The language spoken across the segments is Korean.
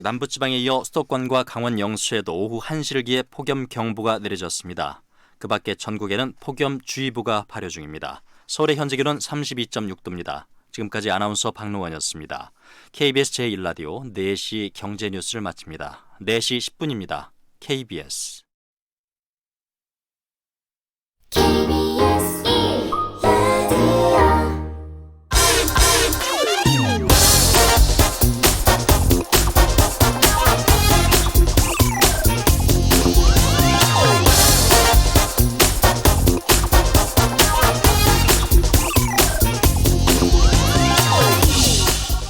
남부지방에 이어 수도권과 강원 영서에도 오후 1시를 기해 폭염경보가 내려졌습니다. 그 밖에 전국에는 폭염주의보가 발효 중입니다. 서울의 현재 기온은 32.6도입니다. 지금까지 아나운서 박노원이었습니다. KBS 제1라디오 4시 경제뉴스를 마칩니다. 4시 10분입니다. KBS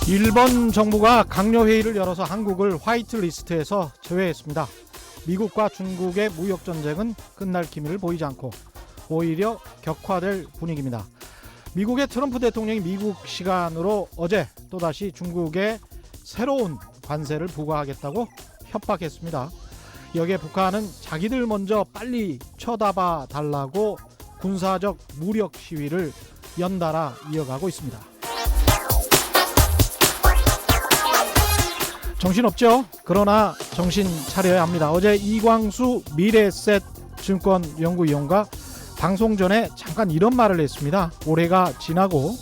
일본 정부가 강요회의를 열어서 한국을 화이트리스트에서 제외했습니다. 미국과 중국의 무역전쟁은 끝날 기미를 보이지 않고 오히려 격화될 분위기입니다. 미국의 트럼프 대통령이 미국 시간으로 어제 또다시 중국에 새로운 관세를 부과하겠다고 협박했습니다. 여기에 북한은 자기들 먼저 빨리 쳐다봐 달라고 군사적 무력 시위를 연달아 이어가고 있습니다. 정신없죠? 그러나 정신 차려야 합니다. 어제 이광수 미래에셋 증권 연구위원과 방송 전에 잠깐 이런 말을 했습니다. 올해가 지나고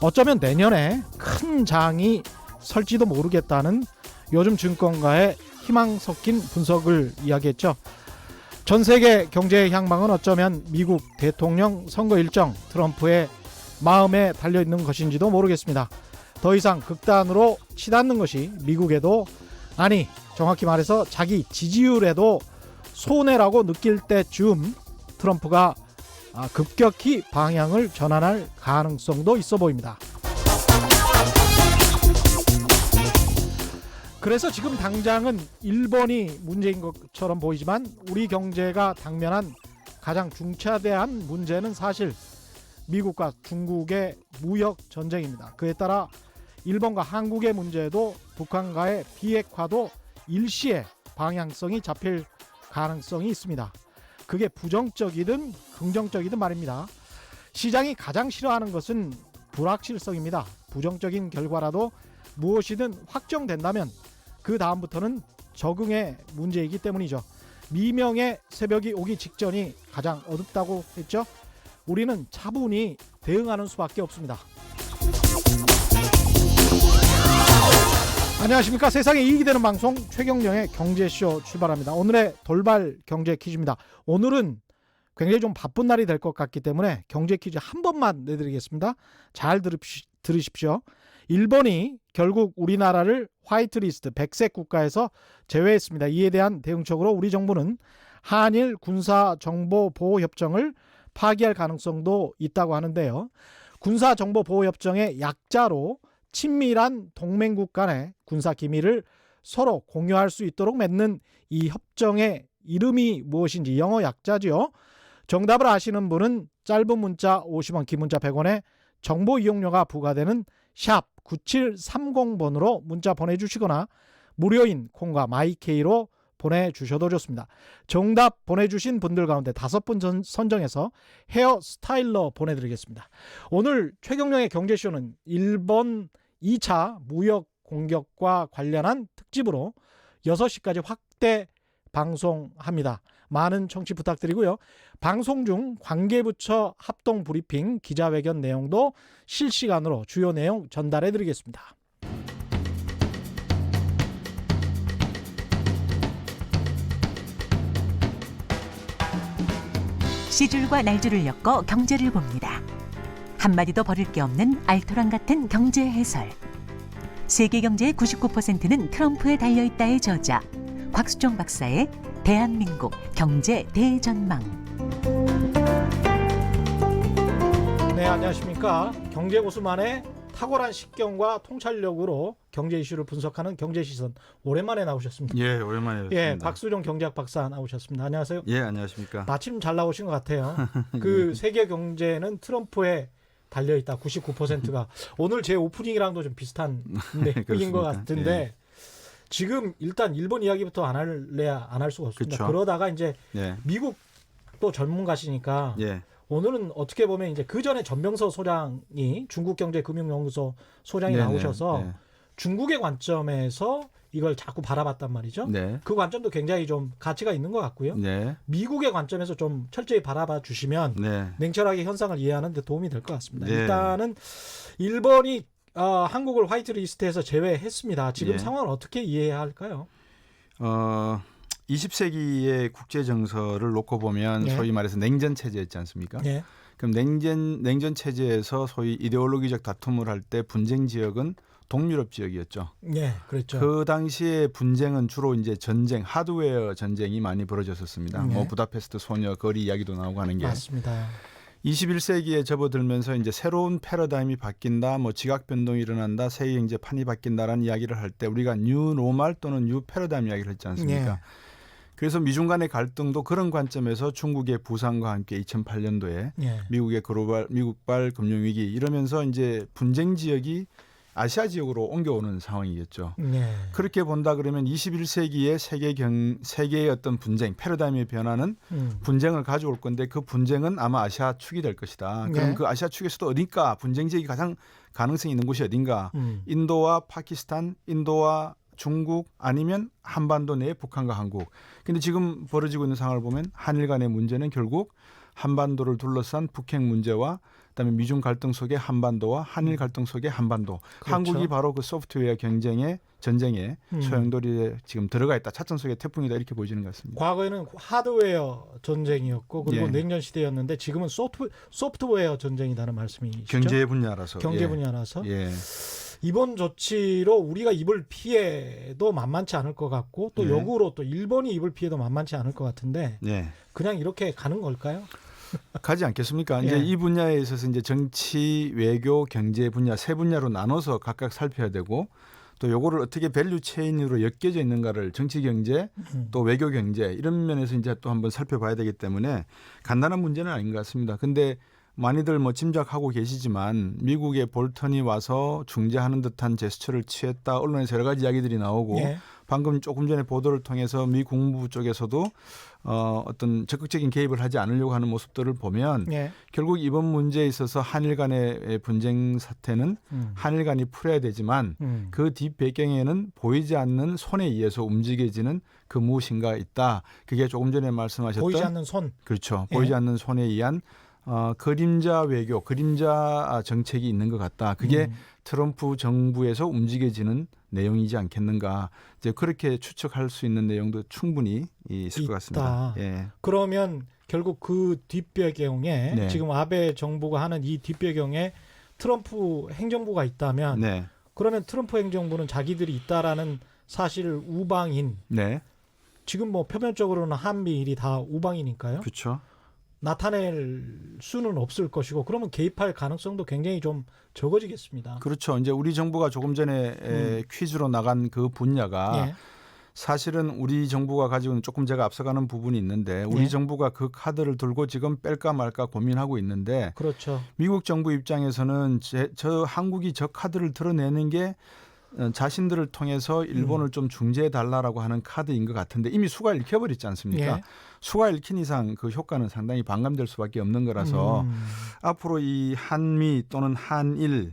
어쩌면 내년에 큰 장이 설지도 모르겠다는 요즘 증권가의 희망 섞인 분석을 이야기했죠. 전 세계 경제의 향방은 어쩌면 미국 대통령 선거 일정, 트럼프의 마음에 달려있는 것인지도 모르겠습니다. 더 이상 극단으로 치닫는 것이 미국에도, 아니 정확히 말해서 자기 지지율에도 손해라고 느낄 때쯤 트럼프가 급격히 방향을 전환할 가능성도 있어 보입니다. 그래서 지금 당장은 일본이 문제인 것처럼 보이지만 우리 경제가 당면한 가장 중차대한 문제는 사실 미국과 중국의 무역 전쟁입니다. 그에 따라 일본과 한국의 문제도 북한과의 비핵화도 일시에 방향성이 잡힐 가능성이 있습니다. 그게 부정적이든 긍정적이든 말입니다. 시장이 가장 싫어하는 것은 불확실성입니다. 부정적인 결과라도 무엇이든 확정된다면 그 다음부터는 적응의 문제이기 때문이죠. 미명의 새벽이 오기 직전이 가장 어둡다고 했죠. 우리는 차분히 대응하는 수밖에 없습니다. 안녕하십니까. 세상에 이익이 되는 방송 최경영의 경제쇼 출발합니다. 오늘의 돌발 경제 퀴즈입니다. 오늘은 굉장히 좀 바쁜 날이 될 것 같기 때문에 경제 퀴즈 한 번만 내드리겠습니다. 잘 들으십시오. 일본이 결국 우리나라를 화이트리스트 백색 국가에서 제외했습니다. 이에 대한 대응책으로 우리 정부는 한일 군사정보보호협정을 파기할 가능성도 있다고 하는데요. 군사정보보호협정의 약자로 친밀한 동맹국 간의 군사기밀을 서로 공유할 수 있도록 맺는 이 협정의 이름이 무엇인지 영어 약자죠. 정답을 아시는 분은 짧은 문자 50원, 긴 문자 100원에 정보 이용료가 부과되는 샵 9730번으로 문자 보내주시거나 무료인 콩과 마이케이로 보내주셔도 좋습니다. 정답 보내주신 분들 가운데 5분 선정해서 헤어 스타일러 보내드리겠습니다. 오늘 최경영의 경제쇼는 일본 2차 무역 공격과 관련한 특집으로 6시까지 확대 방송합니다. 많은 청취 부탁드리고요. 방송 중 관계부처 합동 브리핑 기자회견 내용도 실시간으로 주요 내용 전달해 드리겠습니다. 시줄과 날줄을 엮어 경제를 봅니다. 한마디도 버릴 게 없는 알토란 같은 경제 해설. 세계 경제의 99%는 트럼프에 달려있다의 저자 곽수정 박사의 대한민국 경제 대전망. 네, 안녕하십니까. 경제고수만의 탁월한 식견과 통찰력으로 경제 이슈를 분석하는 경제시선 오랜만에 나오셨습니다. 예, 오랜만에 뵙습니다. 예, 박수종 경제학 박사 나오셨습니다. 안녕하세요. 예, 안녕하십니까. 마침 잘 나오신 것 같아요. 그 세계 경제는 트럼프에 달려있다. 99%가 오늘 제 오프닝이랑도 좀 비슷한 내용인 것 같은데 예. 지금 일단 일본 이야기부터 안 할래야 안 할 수가 없습니다. 그쵸. 그러다가 이제 예. 미국 또 전문가시니까 예. 오늘은 어떻게 보면 이제 그 전에 전병서 소장이 중국경제금융연구소 소장이 네네. 나오셔서 예. 중국의 관점에서 이걸 자꾸 바라봤단 말이죠. 네. 그 관점도 굉장히 좀 가치가 있는 것 같고요. 네. 미국의 관점에서 좀 철저히 바라봐 주시면 네. 냉철하게 현상을 이해하는 데 도움이 될 것 같습니다. 네. 일단은 일본이 한국을 화이트리스트에서 제외했습니다. 지금 예. 상황을 어떻게 이해해야 할까요? 20세기의 국제 정서를 놓고 보면 네. 소위 말해서 냉전 체제였지 않습니까? 네. 그럼 냉전 체제에서 소위 이데올로기적 다툼을 할 때 분쟁 지역은 동유럽 지역이었죠. 네, 그렇죠. 그 당시에 분쟁은 주로 이제 전쟁, 하드웨어 전쟁이 많이 벌어졌었습니다. 네. 뭐 부다페스트 소녀 거리 이야기도 나오고 하는 게. 맞습니다. 21세기에 접어들면서 이제 새로운 패러다임이 바뀐다, 뭐 지각 변동이 일어난다, 세계 경제 판이 바뀐다라는 이야기를 할 때 우리가 뉴 노멀 또는 뉴 패러다임 이야기를 했지 않습니까? 네. 그래서 미중 간의 갈등도 그런 관점에서 중국의 부상과 함께 2008년도에 네. 미국의 미국발 금융위기 이러면서 이제 분쟁 지역이 아시아 지역으로 옮겨오는 상황이겠죠. 네. 그렇게 본다 그러면 21세기의 세계의 어떤 분쟁, 패러다임의 변화는 분쟁을 가져올 건데 그 분쟁은 아마 아시아 축이 될 것이다. 그럼 네. 그 아시아 축에서도 어딘가 분쟁 지역이 가장 가능성이 있는 곳이 어딘가? 인도와 파키스탄, 인도와 중국 아니면 한반도 내에 북한과 한국. 근데 지금 벌어지고 있는 상황을 보면 한일 간의 문제는 결국 한반도를 둘러싼 북핵 문제와 그다음에 미중 갈등 속의 한반도와 한일 갈등 속의 한반도. 그렇죠. 한국이 바로 그 소프트웨어 경쟁의 전쟁에 소용돌이에 지금 들어가 있다. 차선 속의 태풍이다 이렇게 보여지는 것 같습니다. 과거에는 하드웨어 전쟁이었고 그리고 예. 냉전 시대였는데 지금은 소프트웨어 전쟁이라는 말씀이시죠? 경제 분야라서. 경제 예. 분야라서 예. 이번 조치로 우리가 입을 피해도 만만치 않을 것 같고 또 네. 역으로 또 일본이 입을 피해도 만만치 않을 것 같은데 예. 그냥 이렇게 가는 걸까요? 가지 않겠습니까? 예. 이제 이 분야에 있어서 이제 정치, 외교, 경제 분야 세 분야로 나눠서 각각 살펴야 되고 또 요거를 어떻게 밸류 체인으로 엮여져 있는가를 정치 경제 또 외교 경제 이런 면에서 이제 또 한번 살펴봐야 되기 때문에 간단한 문제는 아닌 것 같습니다. 근데 많이들 뭐 짐작하고 계시지만 미국의 볼턴이 와서 중재하는 듯한 제스처를 취했다. 언론에서 여러 가지 이야기들이 나오고 예. 방금 조금 전에 보도를 통해서 미 국무부 쪽에서도 어떤 적극적인 개입을 하지 않으려고 하는 모습들을 보면 예. 결국 이번 문제에 있어서 한일 간의 분쟁 사태는 한일 간이 풀어야 되지만 그 뒷배경에는 보이지 않는 손에 의해서 움직여지는 그 무엇인가 있다. 그게 조금 전에 말씀하셨던 보이지 않는 손. 그렇죠. 예. 보이지 않는 손에 의한 그림자 외교, 그림자 정책이 있는 것 같다. 그게 트럼프 정부에서 움직여지는 내용이지 않겠는가. 이제 그렇게 추측할 수 있는 내용도 충분히 있을 것 같습니다. 예. 그러면 결국 그 뒷배경에 네. 지금 아베 정부가 하는 이 뒷배경에 트럼프 행정부가 있다면 네. 그러면 트럼프 행정부는 자기들이 있다라는 사실 우방인 네. 지금 뭐 표면적으로는 한미일이 다 우방이니까요. 그렇죠. 나타낼 수는 없을 것이고 그러면 개입할 가능성도 굉장히 좀 적어지겠습니다. 그렇죠. 이제 우리 정부가 조금 전에 퀴즈로 나간 그 분야가 예. 사실은 우리 정부가 가지고 있는 조금 제가 앞서가는 부분이 있는데 우리 예. 정부가 그 카드를 들고 지금 뺄까 말까 고민하고 있는데 그렇죠. 미국 정부 입장에서는 저 한국이 저 카드를 드러내는 게 자신들을 통해서 일본을 좀 중재해 달라라고 하는 카드인 것 같은데 이미 수가 읽혀버렸지 않습니까? 예. 수가 읽힌 이상 그 효과는 상당히 반감될 수밖에 없는 거라서 앞으로 이 한미 또는 한일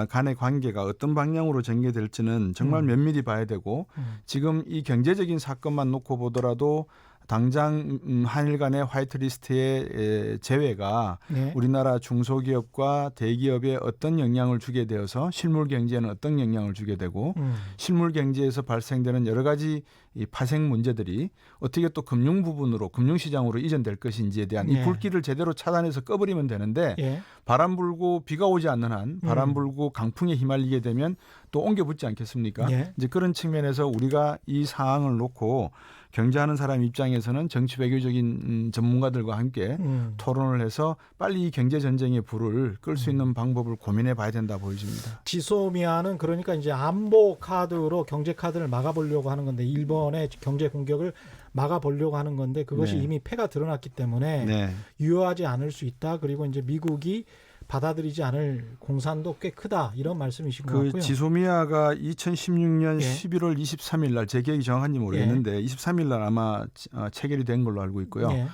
간의 관계가 어떤 방향으로 전개될지는 정말 면밀히 봐야 되고 지금 이 경제적인 사건만 놓고 보더라도 당장 한일 간의 화이트리스트의 제외가 예. 우리나라 중소기업과 대기업에 어떤 영향을 주게 되어서 실물 경제에는 어떤 영향을 주게 되고 실물 경제에서 발생되는 여러 가지 이 파생 문제들이 어떻게 또 금융 부분으로 금융시장으로 이전될 것인지에 대한 예. 이 불길을 제대로 차단해서 꺼버리면 되는데 예. 바람 불고 비가 오지 않는 한 바람 불고 강풍에 휘말리게 되면 또 옮겨 붙지 않겠습니까? 예. 이제 그런 측면에서 우리가 이 상황을 놓고 경제하는 사람 입장에서는 정치 외교적인 전문가들과 함께 토론을 해서 빨리 이 경제 전쟁의 불을 끌 수 있는 방법을 고민해 봐야 된다 보여집니다. 지소미아는 그러니까 이제 안보 카드로 경제 카드를 막아보려고 하는 건데 일본의 경제 공격을 막아보려고 하는 건데 그것이 네. 이미 패가 드러났기 때문에 네. 유효하지 않을 수 있다. 그리고 이제 미국이 받아들이지 않을 공산도 꽤 크다 이런 말씀이신 것 그 같고요. 지소미아가 2016년 예. 11월 23일 날 제 기억이 정확한지 모르겠는데 23일 날 아마 체결이 된 걸로 알고 있고요. 예.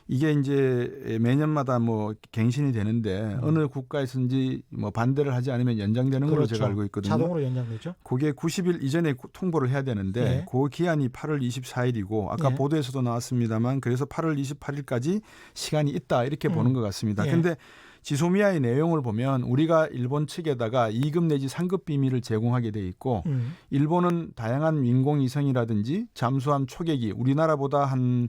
이게 이제 매년마다 뭐 갱신이 되는데 어느 국가에서인지 뭐 반대를 하지 않으면 연장되는 걸로 그렇죠. 제가 알고 있거든요. 자동으로 연장되죠. 그게 90일 이전에 통보를 해야 되는데 예. 그 기한이 8월 24일이고 아까 예. 보도에서도 나왔습니다만 그래서 8월 28일까지 시간이 있다 이렇게 보는 것 같습니다. 예. 그런데 지소미아의 내용을 보면 우리가 일본 측에다가 2급 내지 3급 비밀을 제공하게 돼 있고 일본은 다양한 인공위성이라든지 잠수함 초계기 우리나라보다 한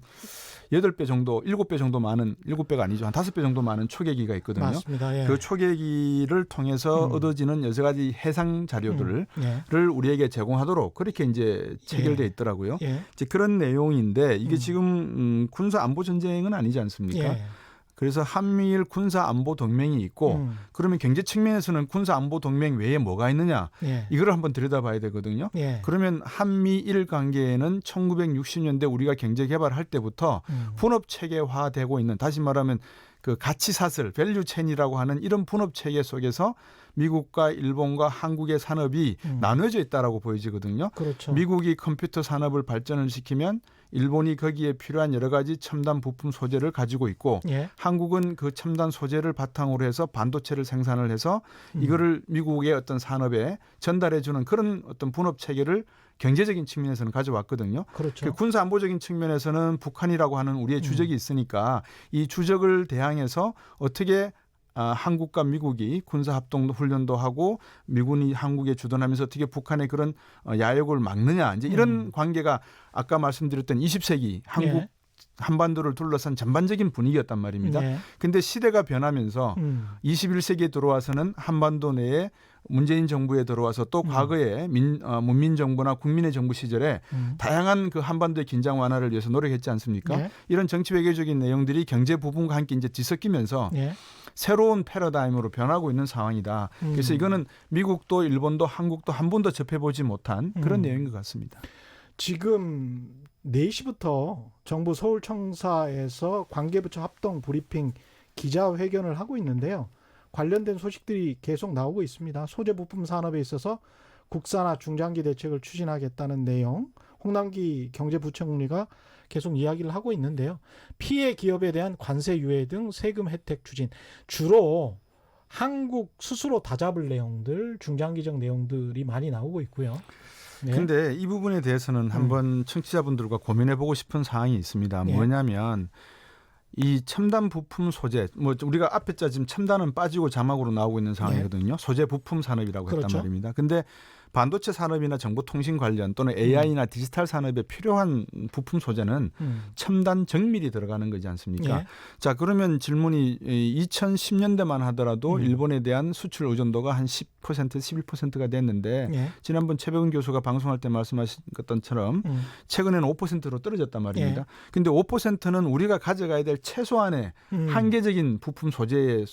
8배 정도, 7배 정도 많은 7배가 아니죠. 한 5배 정도 많은 초계기가 있거든요. 맞습니다. 예. 그 초계기를 통해서 얻어지는 여러 가지 해상 자료들을 예. 우리에게 제공하도록 그렇게 이제 체결돼 있더라고요. 예. 이제 그런 내용인데 이게 지금 군사 안보 전쟁은 아니지 않습니까? 예. 그래서 한미일 군사 안보 동맹이 있고 그러면 경제 측면에서는 군사 안보 동맹 외에 뭐가 있느냐 예. 이걸 한번 들여다봐야 되거든요. 예. 그러면 한미일 관계에는 1960년대 우리가 경제 개발할 때부터 분업 체계화되고 있는 다시 말하면 그 가치 사슬, 밸류 체인이라고 하는 이런 분업 체계 속에서 미국과 일본과 한국의 산업이 나눠져 있다라고 보여지거든요. 그렇죠. 미국이 컴퓨터 산업을 발전을 시키면 일본이 거기에 필요한 여러 가지 첨단 부품 소재를 가지고 있고 예. 한국은 그 첨단 소재를 바탕으로 해서 반도체를 생산을 해서 이거를 미국의 어떤 산업에 전달해 주는 그런 어떤 분업 체계를 경제적인 측면에서는 가져왔거든요. 그렇죠. 그 군사 안보적인 측면에서는 북한이라고 하는 우리의 주적이 있으니까 이 주적을 대항해서 어떻게 한국과 미국이 군사 합동 훈련도 하고 미군이 한국에 주둔하면서 어떻게 북한의 그런 야욕을 막느냐 이제 이런 관계가 아까 말씀드렸던 20세기 한국 예. 한반도를 둘러싼 전반적인 분위기였단 말입니다. 예. 근데 시대가 변하면서 21세기에 들어와서는 한반도 내에 문재인 정부에 들어와서 또 과거에 문민 정부나 국민의 정부 시절에 다양한 그 한반도의 긴장 완화를 위해서 노력했지 않습니까? 예. 이런 정치 외교적인 내용들이 경제 부분과 함께 이제 뒤섞이면서 예. 새로운 패러다임으로 변하고 있는 상황이다. 그래서 이거는 미국도 일본도 한국도 한 번도 접해보지 못한 그런 내용인 것 같습니다. 지금 4시부터 정부 서울청사에서 관계부처 합동 브리핑 기자회견을 하고 있는데요. 관련된 소식들이 계속 나오고 있습니다. 소재 부품 산업에 있어서 국산화 중장기 대책을 추진하겠다는 내용, 홍남기 경제부총리가 계속 이야기를 하고 있는데요. 피해 기업에 대한 관세 유예 등 세금 혜택 추진, 주로 한국 스스로 다잡을 내용들, 중장기적 내용들이 많이 나오고 있고요. 네. 근데 이 부분에 대해서는 한번 청취자분들과 고민해 보고 싶은 사항이 있습니다. 네. 뭐냐면 이 첨단 부품 소재, 뭐 우리가 앞에 지금 첨단은 빠지고 자막으로 나오고 있는 상황이거든요. 소재 부품 산업이라고 했단 그렇죠. 말입니다. 근데 반도체 산업이나 정보통신 관련 또는 AI나 디지털 산업에 필요한 부품 소재는 첨단 정밀이 들어가는 거지 않습니까? 예. 자, 그러면 질문이 2010년대만 하더라도 일본에 대한 수출 의존도가 한 10%, 11%가 됐는데 예. 지난번 최백운 교수가 방송할 때 말씀하신 것처럼 최근에는 5%로 떨어졌단 말입니다. 예. 근데 5%는 우리가 가져가야 될 최소한의 한계적인 부품 소재의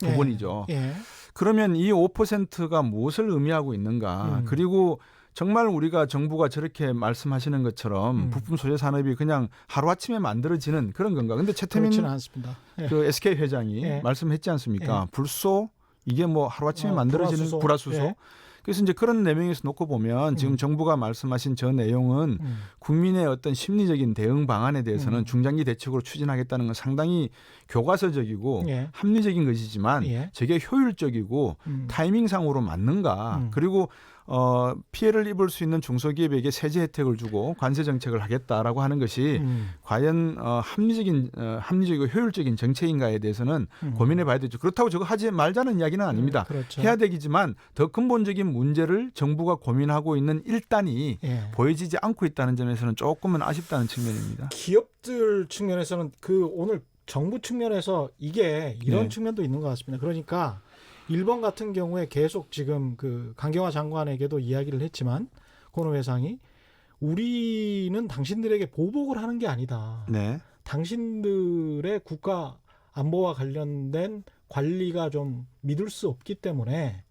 부분이죠. 예. 그러면 이 5%가 무엇을 의미하고 있는가? 그리고 정말 우리가 정부가 저렇게 말씀하시는 것처럼 부품 소재 산업이 그냥 하루아침에 만들어지는 그런 건가? 근데 최태민 그렇지는 않습니다. 예. 그 SK 회장이 예. 말씀했지 않습니까? 예. 불소 이게 뭐 하루아침에 만들어지는 불화수소. 예. 그래서 이제 그런 내용에서 놓고 보면 지금 정부가 말씀하신 저 내용은 국민의 어떤 심리적인 대응 방안에 대해서는 중장기 대책으로 추진하겠다는 건 상당히 교과서적이고 예. 합리적인 것이지만 예. 저게 효율적이고 타이밍상으로 맞는가? 그리고 피해를 입을 수 있는 중소기업에게 세제 혜택을 주고 관세 정책을 하겠다라고 하는 것이 과연 합리적이고 효율적인 정책인가에 대해서는 고민해 봐야 되죠. 그렇다고 저거 하지 말자는 이야기는 아닙니다. 그렇죠. 해야 되겠지만 더 근본적인 문제를 정부가 고민하고 있는 일단이 예. 보여지지 않고 있다는 점에서는 조금은 아쉽다는 측면입니다. 기업들 측면에서는 그 오늘 정부 측면에서 이게 이런 네. 측면도 있는 것 같습니다. 그러니까 일본 같은 경우에 계속 지금 그 강경화 장관에게도 이야기를 했지만 고노 회상이 우리는 당신들에게 보복을 하는 게 아니다. 네. 당신들의 국가 안보와 관련된 관리가 좀 믿을 수 없기 때문에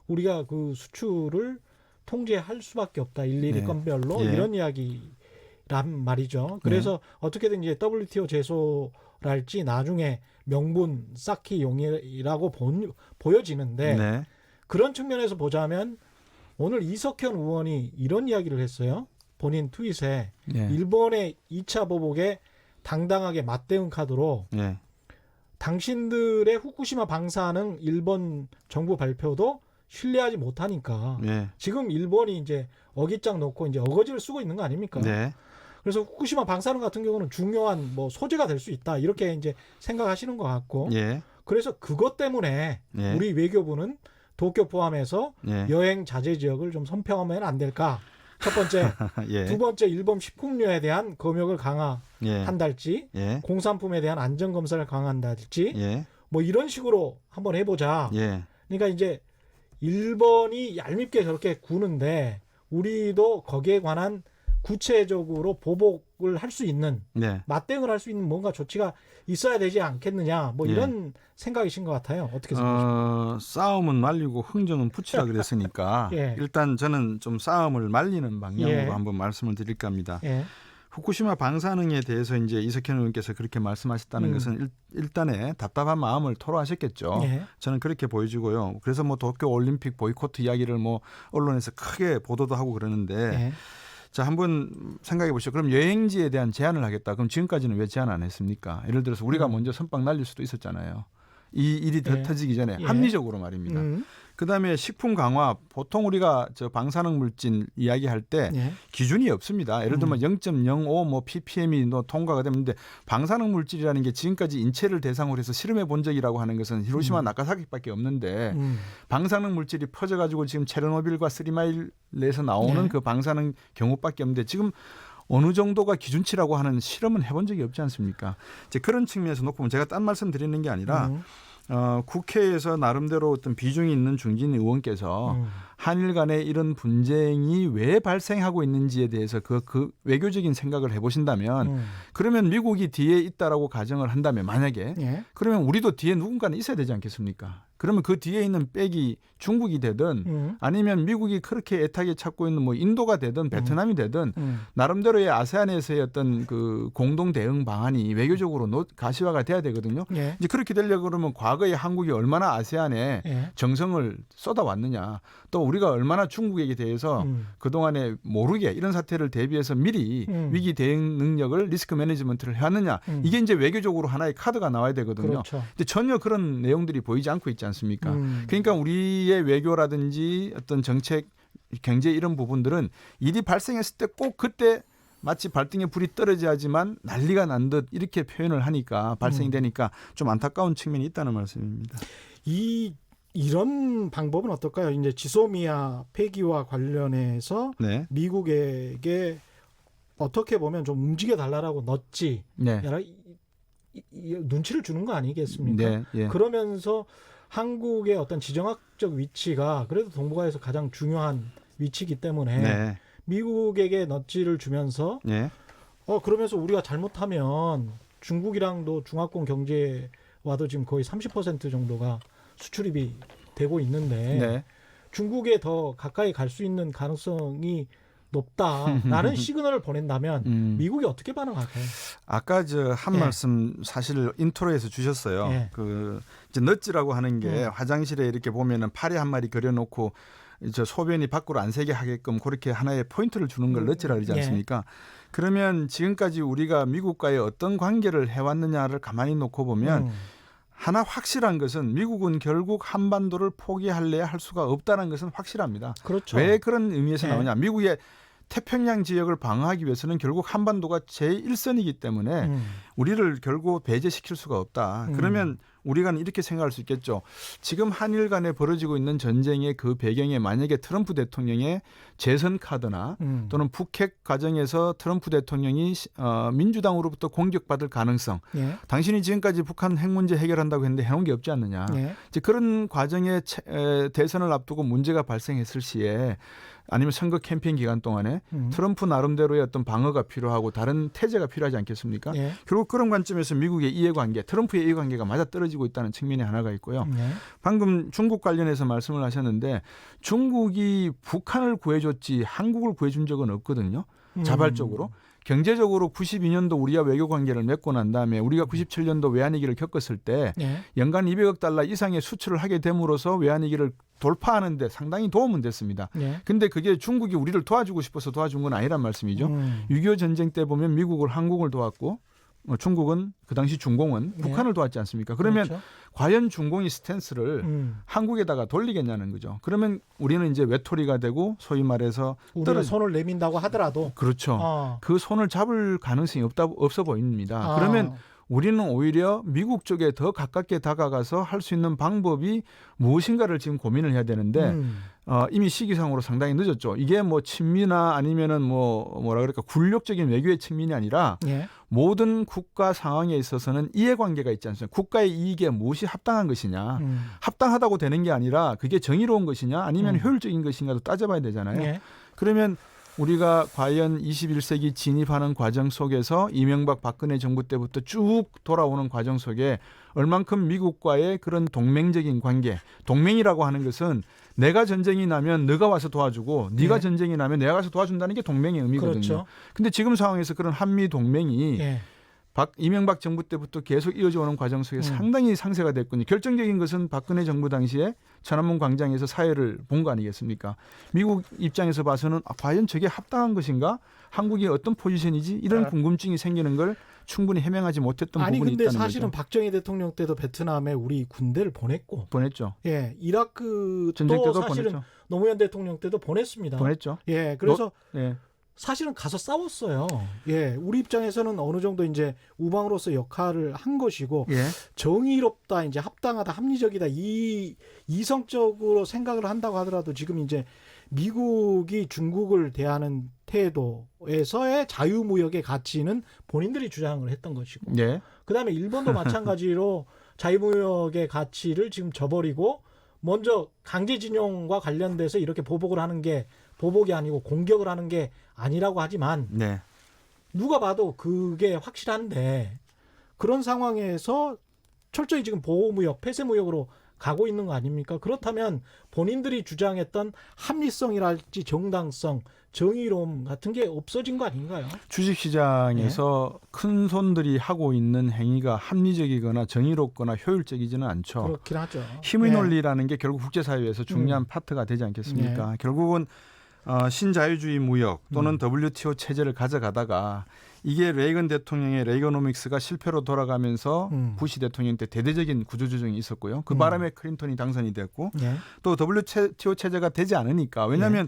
우리가 그 수출을 통제할 수밖에 없다. 일일이 네. 건별로 예. 이런 이야기란 말이죠. 그래서 어떻게든 이제 WTO 제소랄지 나중에 명분 쌓기 용이라고 보여지는데 네. 그런 측면에서 보자면 오늘 이석현 의원이 이런 이야기를 했어요. 본인 트윗에 네. 일본의 2차 보복에 당당하게 맞대응 카드로 예. 당신들의 후쿠시마 방사능 일본 정부 발표도 신뢰하지 못하니까 예. 지금 일본이 이제 어깃장 놓고 이제 어거지를 쓰고 있는 거 아닙니까? 네. 그래서 후쿠시마 방사능 같은 경우는 중요한 뭐 소재가 될 수 있다 이렇게 이제 생각하시는 것 같고 예. 그래서 그것 때문에 예. 우리 외교부는 도쿄 포함해서 예. 여행 자제 지역을 좀 선평하면 안 될까? 첫 번째, 예. 두 번째 일본 식품료에 대한 검역을 강화한달지, 예. 공산품에 대한 안전 검사를 강화한달지, 예. 뭐 이런 식으로 한번 해보자. 예. 그러니까 이제 일본이 얄밉게 저렇게 구는데 우리도 거기에 관한 구체적으로 보복을 할 수 있는 네. 맞대응을 할 수 있는 뭔가 조치가 있어야 되지 않겠느냐 뭐 예. 이런 생각이신 것 같아요. 어떻게 생각하십니까? 싸움은 말리고 흥정은 붙이라 그랬으니까 예. 일단 저는 좀 싸움을 말리는 방향으로 예. 한번 말씀을 드릴까 합니다. 예. 후쿠시마 방사능에 대해서 이제 이석현 의원께서 그렇게 말씀하셨다는 것은 일단에 답답한 마음을 토로하셨겠죠. 예. 저는 그렇게 보여지고요. 그래서 뭐 도쿄 올림픽 보이콧 이야기를 뭐 언론에서 크게 보도도 하고 그러는데 예. 자, 한번 생각해 보시죠. 그럼 여행지에 대한 제한을 하겠다. 그럼 지금까지는 왜 제한 안 했습니까? 예를 들어서 우리가 먼저 선빵 날릴 수도 있었잖아요. 이 일이 더 예. 터지기 전에 예. 합리적으로 말입니다. 그다음에 식품 강화 보통 우리가 저 방사능 물질 이야기할 때 예. 기준이 없습니다. 예를 들면 0.05 뭐 ppm이 통과가 되는데 방사능 물질이라는 게 지금까지 인체를 대상으로 해서 실험해 본 적이라고 하는 것은 히로시마 나가사키밖에 없는데 방사능 물질이 퍼져가지고 지금 체르노빌과 쓰리마일에서 나오는 네. 그 방사능 경우밖에 없는데 지금 어느 정도가 기준치라고 하는 실험은 해본 적이 없지 않습니까? 이제 그런 측면에서 놓고 보면 제가 딴 말씀 드리는 게 아니라 국회에서 나름대로 어떤 비중이 있는 중진 의원께서 한일 간의 이런 분쟁이 왜 발생하고 있는지에 대해서 그 외교적인 생각을 해보신다면 그러면 미국이 뒤에 있다라고 가정을 한다면 만약에 예. 그러면 우리도 뒤에 누군가는 있어야 되지 않겠습니까? 그러면 그 뒤에 있는 백이 중국이 되든 아니면 미국이 그렇게 애타게 찾고 있는 뭐 인도가 되든 베트남이 되든 나름대로의 아세안에서의 어떤 그 공동 대응 방안이 외교적으로 가시화가 돼야 되거든요. 예. 이제 그렇게 되려고 그러면 과거에 한국이 얼마나 아세안에 예. 정성을 쏟아왔느냐 또 우리가 얼마나 중국에게 대해서 그동안에 모르게 이런 사태를 대비해서 미리 위기 대응 능력을 리스크 매니지먼트를 해왔느냐 이게 이제 외교적으로 하나의 카드가 나와야 되거든요. 그렇죠. 근데 전혀 그런 내용들이 보이지 않고 있지 않습니까? 그러니까 우리의 외교라든지 어떤 정책, 경제 이런 부분들은 일이 발생했을 때 꼭 그때 마치 발등에 불이 떨어져야지만 난리가 난 듯 이렇게 표현을 하니까 발생이 되니까 좀 안타까운 측면이 있다는 말씀입니다. 이런 방법은 어떨까요? 이제 지소미아 폐기와 관련해서 네. 미국에게 어떻게 보면 좀 움직여 달라라고 넣지. 네. 눈치를 주는 거 아니겠습니까? 네. 예. 그러면서 한국의 어떤 지정학적 위치가 그래도 동북아에서 가장 중요한 위치이기 때문에 네. 미국에게 넛지를 주면서 네. 그러면서 우리가 잘못하면 중국이랑도 중화권 경제와도 지금 거의 30% 정도가 수출입이 되고 있는데 네. 중국에 더 가까이 갈 수 있는 가능성이 높다라는 시그널을 보낸다면 미국이 어떻게 반응할까요? 아까 저 한 예. 말씀 사실 인트로에서 주셨어요. 예. 그 이제 넛지라고 하는 게 화장실에 이렇게 보면은 파리 한 마리 그려놓고 저 소변이 밖으로 안 새게 하게끔 그렇게 하나의 포인트를 주는 걸 넛지라 그러지 않습니까? 그러면 지금까지 우리가 미국과의 어떤 관계를 해왔느냐를 가만히 놓고 보면 하나 확실한 것은 미국은 결국 한반도를 포기할래야 할 수가 없다는 것은 확실합니다. 그렇죠. 왜 그런 의미에서 네. 나오냐? 미국의 태평양 지역을 방어하기 위해서는 결국 한반도가 제1선이기 때문에 우리를 결국 배제시킬 수가 없다. 그러면 우리가 이렇게 생각할 수 있겠죠. 지금 한일 간에 벌어지고 있는 전쟁의 그 배경에 만약에 트럼프 대통령의 재선 카드나 또는 북핵 과정에서 트럼프 대통령이 민주당으로부터 공격받을 가능성. 예. 당신이 지금까지 북한 핵 문제 해결한다고 했는데 해놓은 게 없지 않느냐. 예. 이제 그런 과정에 대선을 앞두고 문제가 발생했을 시에 아니면 선거 캠페인 기간 동안에 트럼프 나름대로의 어떤 방어가 필요하고 다른 태제가 필요하지 않겠습니까? 예. 결국 그런 관점에서 미국의 이해관계, 트럼프의 이해관계가 맞아떨어지고 있다는 측면이 하나가 있고요. 예. 방금 중국 관련해서 말씀을 하셨는데 중국이 북한을 구해줬지 한국을 구해준 적은 없거든요. 자발적으로. 경제적으로 92년도 우리와 외교관계를 맺고 난 다음에 우리가 97년도 외환위기를 겪었을 때 예. 연간 200억 달러 이상의 수출을 하게 됨으로써 외환위기를 돌파하는 데 상당히 도움은 됐습니다. 예. 근데 그게 중국이 우리를 도와주고 싶어서 도와준 건 아니란 말씀이죠. 6.25 전쟁 때 보면 미국을 한국을 도왔고 중국은 그 당시 중공은 네. 북한을 도왔지 않습니까? 그러면 그렇죠. 과연 중공이 스탠스를 한국에다가 돌리겠냐는 거죠. 그러면 우리는 이제 외톨이가 되고 소위 말해서 우리가 손을 내민다고 하더라도 그렇죠. 그 손을 잡을 가능성이 없어 보입니다. 아. 그러면 우리는 오히려 미국 쪽에 더 가깝게 다가가서 할 수 있는 방법이 무엇인가를 지금 고민을 해야 되는데 이미 시기상으로 상당히 늦었죠. 이게 뭐 친미나 아니면은 뭐라 그럴까 굴욕적인 외교의 측면이 아니라 예. 모든 국가 상황에 있어서는 이해관계가 있지 않습니까? 국가의 이익에 무엇이 합당한 것이냐. 합당하다고 되는 게 아니라 그게 정의로운 것이냐 아니면 효율적인 것인가도 따져봐야 되잖아요. 예. 그러면 우리가 과연 21세기 진입하는 과정 속에서 이명박 박근혜 정부 때부터 쭉 돌아오는 과정 속에 얼만큼 미국과의 그런 동맹적인 관계, 동맹이라고 하는 것은 내가 전쟁이 나면 너가 와서 도와주고 네가 네. 전쟁이 나면 내가 가서 도와준다는 게 동맹의 의미거든요. 그렇죠. 근데 지금 상황에서 그런 한미 동맹이 예. 이명박 정부 때부터 계속 이어져 오는 과정 속에 상당히 상세가 됐군요. 결정적인 것은 박근혜 정부 당시에 천안문 광장에서 사회를 본 거 아니겠습니까? 미국 입장에서 봐서는 과연 저게 합당한 것인가? 한국이 어떤 포지션이지? 이런 궁금증이 생기는 걸 충분히 해명하지 못했던 아니 부분이 근데 있다는 사실은 거죠. 박정희 대통령 때도 베트남에 우리 군대를 보냈고, 보냈죠. 예, 이라크 전쟁 또 때도 사실은 보냈죠. 노무현 대통령 때도 보냈습니다. 보냈죠. 예, 그래서 예. 사실은 가서 싸웠어요. 예, 우리 입장에서는 어느 정도 이제 우방으로서 역할을 한 것이고 예. 정의롭다, 이제 합당하다, 합리적이다 이 이성적으로 생각을 한다고 하더라도 지금 이제 미국이 중국을 대하는 태도에서의 자유무역의 가치는 본인들이 주장을 했던 것이고, 예. 그다음에 일본도 마찬가지로 자유무역의 가치를 지금 저버리고 먼저 강제징용과 관련돼서 이렇게 보복을 하는 게 보복이 아니고 공격을 하는 게 아니라고 하지만 네. 누가 봐도 그게 확실한데 그런 상황에서 철저히 지금 보호무역, 폐쇄무역으로 가고 있는 거 아닙니까? 그렇다면 본인들이 주장했던 합리성이랄지 정당성, 정의로움 같은 게 없어진 거 아닌가요? 주식시장에서 큰 손들이 하고 있는 행위가 합리적이거나 정의롭거나 효율적이지는 않죠. 그렇긴 하죠. 힘의 예. 논리라는 게 결국 국제사회에서 중요한 파트가 되지 않겠습니까? 예. 결국은 신자유주의 무역 또는 WTO 체제를 가져가다가 이게 레이건 대통령의 레이거노믹스가 실패로 돌아가면서 부시 대통령 때 대대적인 구조조정이 있었고요. 그 바람에 클린턴이 당선이 됐고 예. 또 WTO 체제가 되지 않으니까 왜냐하면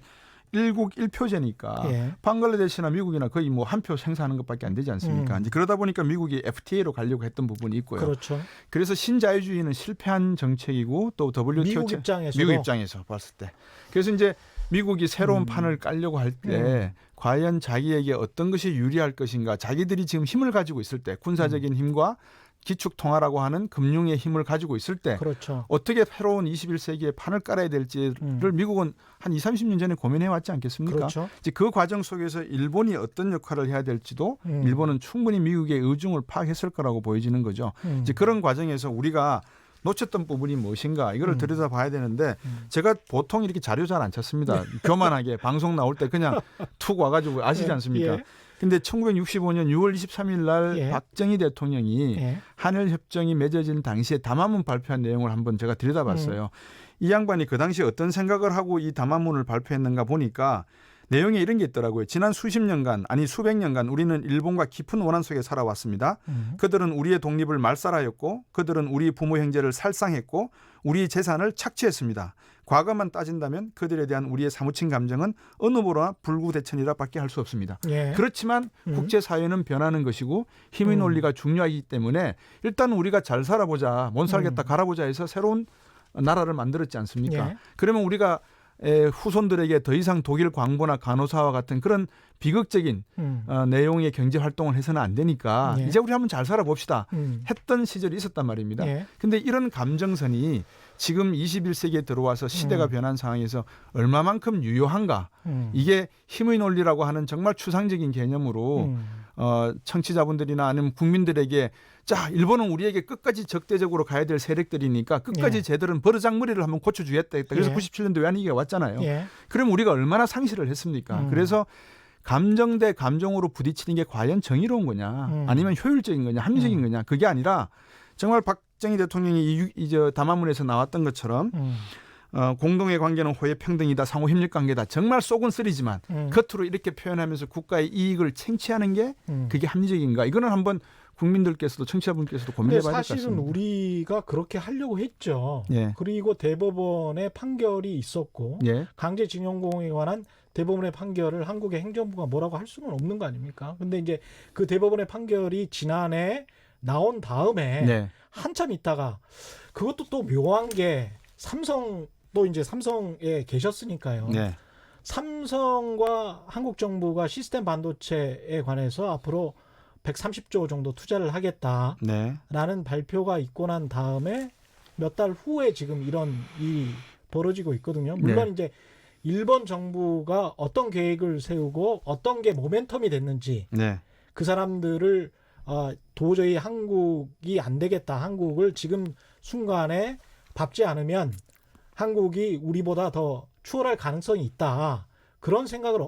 일국 1표제니까 예. 방글라데시나 미국이나 거의 뭐 한 표 생산하는 것밖에 안 되지 않습니까? 이제 그러다 보니까 미국이 FTA로 가려고 했던 부분이 있고요. 그렇죠. 그래서 신자유주의는 실패한 정책이고 또 WTO 미국 입장에서도 미국 입장에서 봤을 때 그래서 이제 미국이 새로운 판을 깔려고 할 때 과연 자기에게 어떤 것이 유리할 것인가 자기들이 지금 힘을 가지고 있을 때 군사적인 힘과 기축통화라고 하는 금융의 힘을 가지고 있을 때 그렇죠. 어떻게 새로운 21세기의 판을 깔아야 될지를 미국은 한 20, 30년 전에 고민해 왔지 않겠습니까? 그렇죠. 이제 그 과정 속에서 일본이 어떤 역할을 해야 될지도 일본은 충분히 미국의 의중을 파악했을 거라고 보여지는 거죠. 이제 그런 과정에서 우리가 놓쳤던 부분이 무엇인가 이거를 들여다봐야 되는데 제가 보통 이렇게 자료 잘 안 찾습니다. 교만하게 방송 나올 때 그냥 툭 와가지고 아시지 않습니까? 예. 근데 1965년 6월 23일 날 예. 박정희 대통령이 예. 한일 협정이 맺어진 당시에 담화문 발표한 내용을 한번 제가 들여다봤어요. 이 양반이 그 당시에 어떤 생각을 하고 이 담화문을 발표했는가 보니까 내용에 이런 게 있더라고요. 지난 수십 년간 아니 수백 년간 우리는 일본과 깊은 원한 속에 살아왔습니다. 그들은 우리의 독립을 말살하였고 그들은 우리 부모 형제를 살상했고 우리 재산을 착취했습니다. 과거만 따진다면 그들에 대한 우리의 사무친 감정은 어느 보나 불구대천이라 밖에 할 수 없습니다. 예. 그렇지만 국제사회는 변하는 것이고 힘의 논리가 중요하기 때문에 일단 우리가 잘 살아보자. 못 살겠다 가라보자 해서 새로운 나라를 만들었지 않습니까? 예. 그러면 우리가 후손들에게 더 이상 독일 광부나 간호사와 같은 그런 비극적인 내용의 경제 활동을 해서는 안 되니까 예. 이제 우리 한번 잘 살아봅시다 했던 시절이 있었단 말입니다. 예. 근데 이런 감정선이 지금 21세기에 들어와서 시대가 변한 상황에서 얼마만큼 유효한가 이게 힘의 논리라고 하는 정말 추상적인 개념으로 청취자분들이나 아니면 국민들에게 자 일본은 우리에게 끝까지 적대적으로 가야 될 세력들이니까 끝까지 예. 쟤들은 버르장머리를 한번 고쳐주겠다 했다. 그래서 예. 97년도 외환위기가 왔잖아요. 예. 그럼 우리가 얼마나 상실을 했습니까? 그래서 감정 대 감정으로 부딪히는 게 과연 정의로운 거냐 아니면 효율적인 거냐 합리적인 거냐 그게 아니라 정말 박정희 대통령이 이 담화문에서 나왔던 것처럼 공동의 관계는 호혜 평등이다 상호 협력 관계다 정말 속은 쓰리지만 겉으로 이렇게 표현하면서 국가의 이익을 챙취하는 게 그게 합리적인가 이거는 한번 국민들께서도 청취자분께서도 근데 고민해봐야 될 것 사실은 같습니다. 우리가 그렇게 하려고 했죠. 예. 그리고 대법원의 판결이 있었고 예. 강제징용공에 관한 대법원의 판결을 한국의 행정부가 뭐라고 할 수는 없는 거 아닙니까? 근데 이제 그 대법원의 판결이 지난해 나온 다음에 네. 한참 있다가 그것도 또 묘한 게 삼성도 이제 삼성에 계셨으니까요. 네. 삼성과 한국 정부가 시스템 반도체에 관해서 앞으로 130조 정도 투자를 하겠다라는 네. 발표가 있고 난 다음에 몇 달 후에 지금 이런 일이 벌어지고 있거든요. 물론 네. 이제 일본 정부가 어떤 계획을 세우고 어떤 게 모멘텀이 됐는지 네. 그 사람들을 도저히 한국이 안 되겠다. 한국을 지금 순간에 밟지 않으면 한국이 우리보다 더 추월할 가능성이 있다. 그런 생각을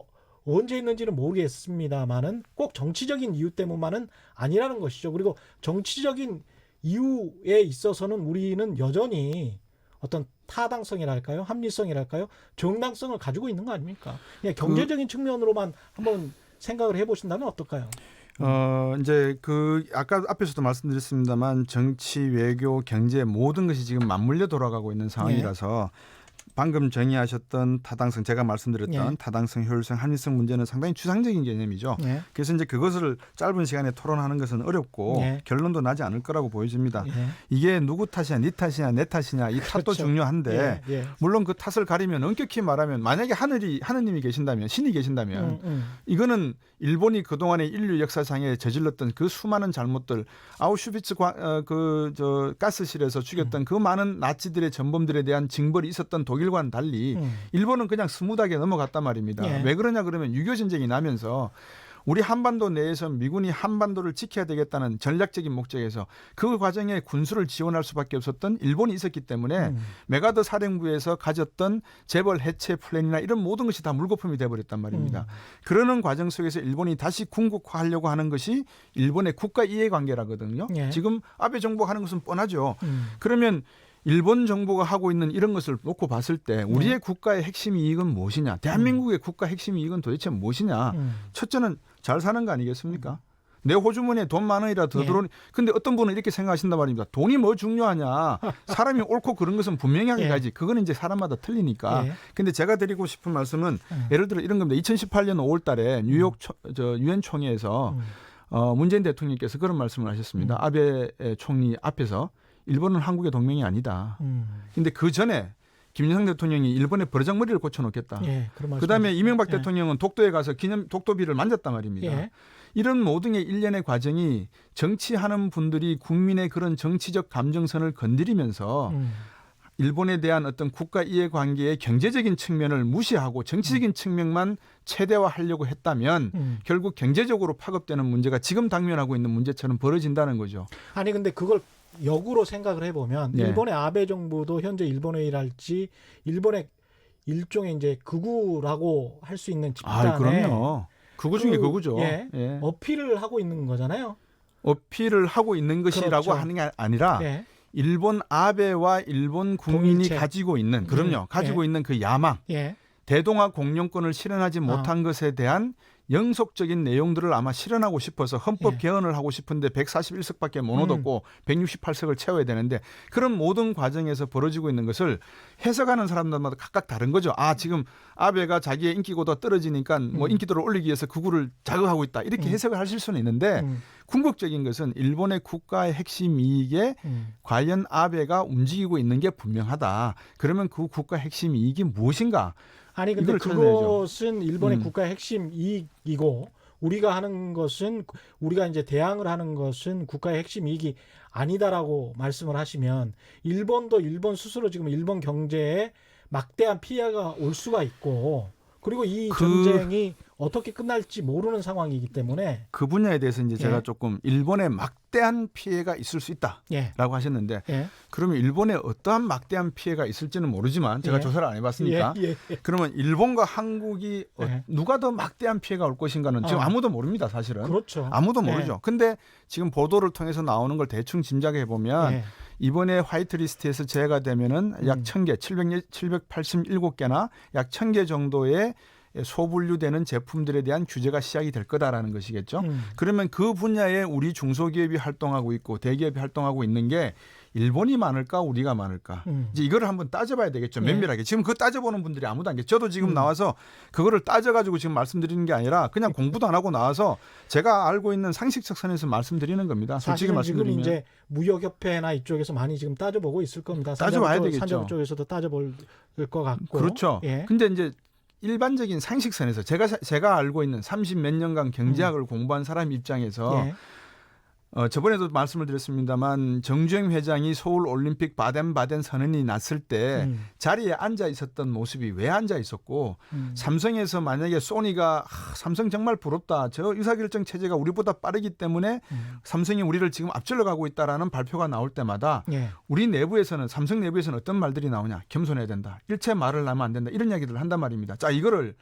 언제 했는지는 모르겠습니다만은 꼭 정치적인 이유 때문만은 아니라는 것이죠. 그리고 정치적인 이유에 있어서는 우리는 여전히 어떤 타당성이랄까요? 합리성이랄까요? 정당성을 가지고 있는 거 아닙니까? 그냥 경제적인 측면으로만 한번 생각을 해보신다면 어떨까요? 이제 그 아까 앞에서도 말씀드렸습니다만 정치, 외교, 경제 모든 것이 지금 맞물려 돌아가고 있는 상황이라서 방금 정의하셨던 타당성, 제가 말씀드렸던 예. 타당성, 효율성, 합리성 문제는 상당히 추상적인 개념이죠. 예. 그래서 이제 그것을 짧은 시간에 토론하는 것은 어렵고 예. 결론도 나지 않을 거라고 보여집니다. 예. 이게 누구 탓이냐, 네 탓이냐, 내 탓이냐 이 탓도 그렇죠. 중요한데 예. 예. 물론 그 탓을 가리면 엄격히 말하면 만약에 하느님이 계신다면, 신이 계신다면 이거는 일본이 그동안의 인류 역사상에 저질렀던 그 수많은 잘못들, 아우슈비츠 가스실에서 죽였던 그 많은 나치들의 전범들에 대한 징벌이 있었던 독일과는 달리 일본은 그냥 스무하게 넘어갔단 말입니다. 예. 왜 그러냐 그러면 6.25 전쟁이 나면서 우리 한반도 내에서 미군이 한반도를 지켜야 되겠다는 전략적인 목적에서 그 과정에 군수를 지원할 수밖에 없었던 일본이 있었기 때문에 메가더 사령부에서 가졌던 재벌 해체 플랜이나 이런 모든 것이 다 물거품이 돼버렸단 말입니다. 그러는 과정 속에서 일본이 다시 군국화하려고 하는 것이 일본의 국가 이해관계라거든요. 예. 지금 아베 정부가 하는 것은 뻔하죠. 그러면 일본 정부가 하고 있는 이런 것을 놓고 봤을 때 우리의 국가의 핵심 이익은 무엇이냐? 대한민국의 국가 핵심 이익은 도대체 무엇이냐? 첫째는 잘 사는 거 아니겠습니까? 내 호주머니에 돈 만 원이라 더 예. 들어오니. 근데 어떤 분은 이렇게 생각하신단 말입니다. 돈이 뭐 중요하냐? 사람이 옳고 그런 것은 분명하게 예. 가지. 그거는 이제 사람마다 틀리니까. 예. 근데 제가 드리고 싶은 말씀은 예를 들어 이런 겁니다. 2018년 5월 달에 뉴욕 유엔 총회에서 문재인 대통령께서 그런 말씀을 하셨습니다. 아베 총리 앞에서 일본은 한국의 동맹이 아니다. 근데 그 전에 김영삼 대통령이 일본의 버르장머리를 고쳐놓겠다. 예. 그런 그다음에 말씀이시죠. 이명박 예. 대통령은 독도에 가서 기념 독도비를 만졌단 말입니다. 예. 이런 모든 게 일련의 과정이 정치하는 분들이 국민의 그런 정치적 감정선을 건드리면서 일본에 대한 어떤 국가 이해관계의 경제적인 측면을 무시하고 정치적인 측면만 최대화하려고 했다면 결국 경제적으로 파급되는 문제가 지금 당면하고 있는 문제처럼 벌어진다는 거죠. 아니 근데 그걸 역으로 생각을 해보면 네. 일본의 아베 정부도 현재 일본의 일할지 일본의 일종의 이제 극우라고 할 수 있는 집단에 그럼요. 극우 중에 극우죠. 예, 예. 어필을 하고 있는 거잖아요. 어필을 하고 있는 것이라고 그렇죠. 하는 게 아니라 예. 일본 아베와 일본 국민이 동일체. 가지고 있는 가지고 예. 있는 그 야망, 예. 대동아 공영권을 실현하지 못한 것에 대한 영속적인 내용들을 아마 실현하고 싶어서 헌법 예. 개헌을 하고 싶은데 141석밖에 못 얻었고 168석을 채워야 되는데 그런 모든 과정에서 벌어지고 있는 것을 해석하는 사람들마다 각각 다른 거죠. 지금 아베가 자기의 인기보다 떨어지니까 뭐 인기도를 올리기 위해서 극우를 자극하고 있다. 이렇게 해석을 하실 수는 있는데 궁극적인 것은 일본의 국가의 핵심 이익에 과연 아베가 움직이고 있는 게 분명하다. 그러면 그 국가 핵심 이익이 무엇인가? 아니 근데 이걸 찾아내야죠. 그것은 일본의 국가의 핵심 이익이고 우리가 하는 것은 우리가 이제 대항을 하는 것은 국가의 핵심 이익이 아니다라고 말씀을 하시면 일본도 일본 스스로 지금 일본 경제에 막대한 피해가 올 수가 있고 그리고 이 전쟁이 어떻게 끝날지 모르는 상황이기 때문에 그 분야에 대해서 이제 제가 예. 조금 일본에 막대한 피해가 있을 수 있다라고 예. 하셨는데 예. 그러면 일본에 어떠한 막대한 피해가 있을지는 모르지만 제가 예. 조사를 안 해봤으니까 예. 예. 그러면 일본과 한국이 예. 누가 더 막대한 피해가 올 것인가는 지금 아무도 모릅니다. 사실은. 그렇죠. 아무도 예. 모르죠. 근데 지금 보도를 통해서 나오는 걸 대충 짐작해 보면 예. 이번에 화이트리스트에서 제외가 되면은 약 1,000개, 787개나 약 1,000개 정도의 소분류되는 제품들에 대한 규제가 시작이 될 거다라는 것이겠죠. 그러면 그 분야에 우리 중소기업이 활동하고 있고 대기업이 활동하고 있는 게 일본이 많을까 우리가 많을까 이제 이거를 한번 따져봐야 되겠죠. 면밀하게. 지금 그거 따져보는 분들이 아무도 안 계세요. 저도 지금 나와서 그거를 따져가지고 지금 말씀드리는 게 아니라 그냥 공부도 안 하고 나와서 제가 알고 있는 상식적 선에서 말씀드리는 겁니다. 솔직히 사실은 말씀드리면. 지금 이제 무역협회나 이쪽에서 많이 지금 따져보고 있을 겁니다. 따져봐야 되겠죠. 산자부 쪽에서도 따져볼 것 같고. 그렇죠. 예. 근데 이제 일반적인 상식선에서 제가 알고 있는 30 몇 년간 경제학을 공부한 사람 입장에서 예. 저번에도 말씀을 드렸습니다만 정주행 회장이 서울 올림픽 바덴바덴 선언이 났을 때 자리에 앉아 있었던 모습이 왜 앉아 있었고 삼성에서 만약에 소니가 삼성 정말 부럽다. 저 의사결정 체제가 우리보다 빠르기 때문에 삼성이 우리를 지금 앞질러 가고 있다라는 발표가 나올 때마다 예. 우리 내부에서는 삼성 내부에서는 어떤 말들이 나오냐. 겸손해야 된다. 일체 말을 하면 안 된다. 이런 이야기들을 한단 말입니다. 자, 이거를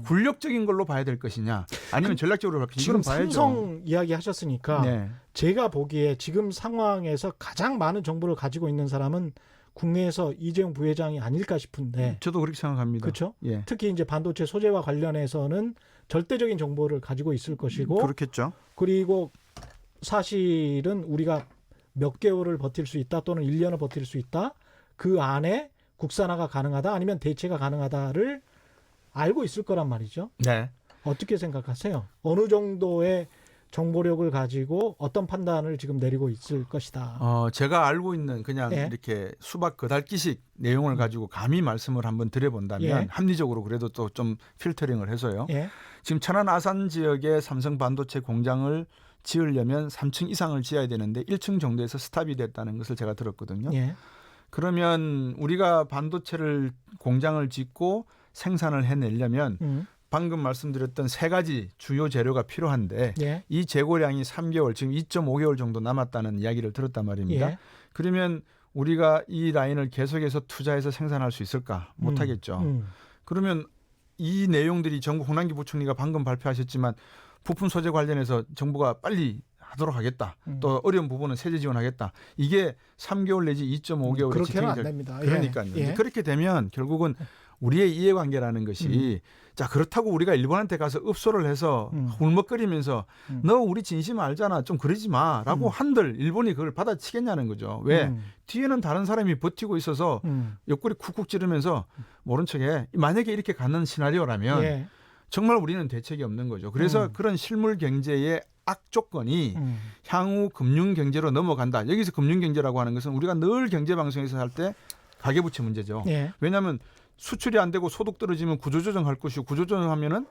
굴력적인 걸로 봐야 될 것이냐 아니면 전략적으로 봐야 지금 이건 봐야죠. 삼성 이야기 하셨으니까 네. 제가 보기에 지금 상황에서 가장 많은 정보를 가지고 있는 사람은 국내에서 이재용 부회장이 아닐까 싶은데. 저도 그렇게 생각합니다. 그렇죠? 예. 특히 이제 반도체 소재와 관련해서는 절대적인 정보를 가지고 있을 것이고 그렇겠죠. 그리고 사실은 우리가 몇 개월을 버틸 수 있다 또는 1년을 버틸 수 있다. 그 안에 국산화가 가능하다 아니면 대체가 가능하다를 알고 있을 거란 말이죠. 네. 어떻게 생각하세요? 어느 정도의 정보력을 가지고 어떤 판단을 지금 내리고 있을 것이다. 제가 알고 있는 그냥 예. 이렇게 수박 그달기식 내용을 가지고 감히 말씀을 한번 드려본다면 예. 합리적으로 그래도 또 좀 필터링을 해서요. 예. 지금 천안 아산 지역에 삼성 반도체 공장을 지으려면 3층 이상을 지어야 되는데 1층 정도에서 스탑이 됐다는 것을 제가 들었거든요. 예. 그러면 우리가 반도체를 공장을 짓고 생산을 해내려면 방금 말씀드렸던 세 가지 주요 재료가 필요한데 예. 이 재고량이 3개월 지금 2.5개월 정도 남았다는 이야기를 들었단 말입니다. 예. 그러면 우리가 이 라인을 계속해서 투자해서 생산할 수 있을까? 못하겠죠. 그러면 이 내용들이 정부 홍남기 부총리가 방금 발표하셨지만 부품 소재 관련해서 정부가 빨리 하도록 하겠다. 또 어려운 부분은 세제 지원하겠다. 이게 3개월 내지 2.5개월이 그렇게는 안 됩니다. 예. 그러니까요. 예. 그렇게 되면 결국은 우리의 이해관계라는 것이 자 그렇다고 우리가 일본한테 가서 읍소를 해서 울먹거리면서 너 우리 진심 알잖아 좀 그러지 마라고 한들 일본이 그걸 받아치겠냐는 거죠. 왜? 뒤에는 다른 사람이 버티고 있어서 옆구리 쿡쿡 찌르면서 모른 척해. 만약에 이렇게 가는 시나리오라면 예. 정말 우리는 대책이 없는 거죠. 그래서 그런 실물 경제의 악조건이 향후 금융 경제로 넘어간다. 여기서 금융 경제라고 하는 것은 우리가 늘 경제 방송에서 할 때 가계부채 문제죠. 예. 왜냐하면 수출이 안 되고 소득 떨어지면 구조조정할 것이고 구조조정하면은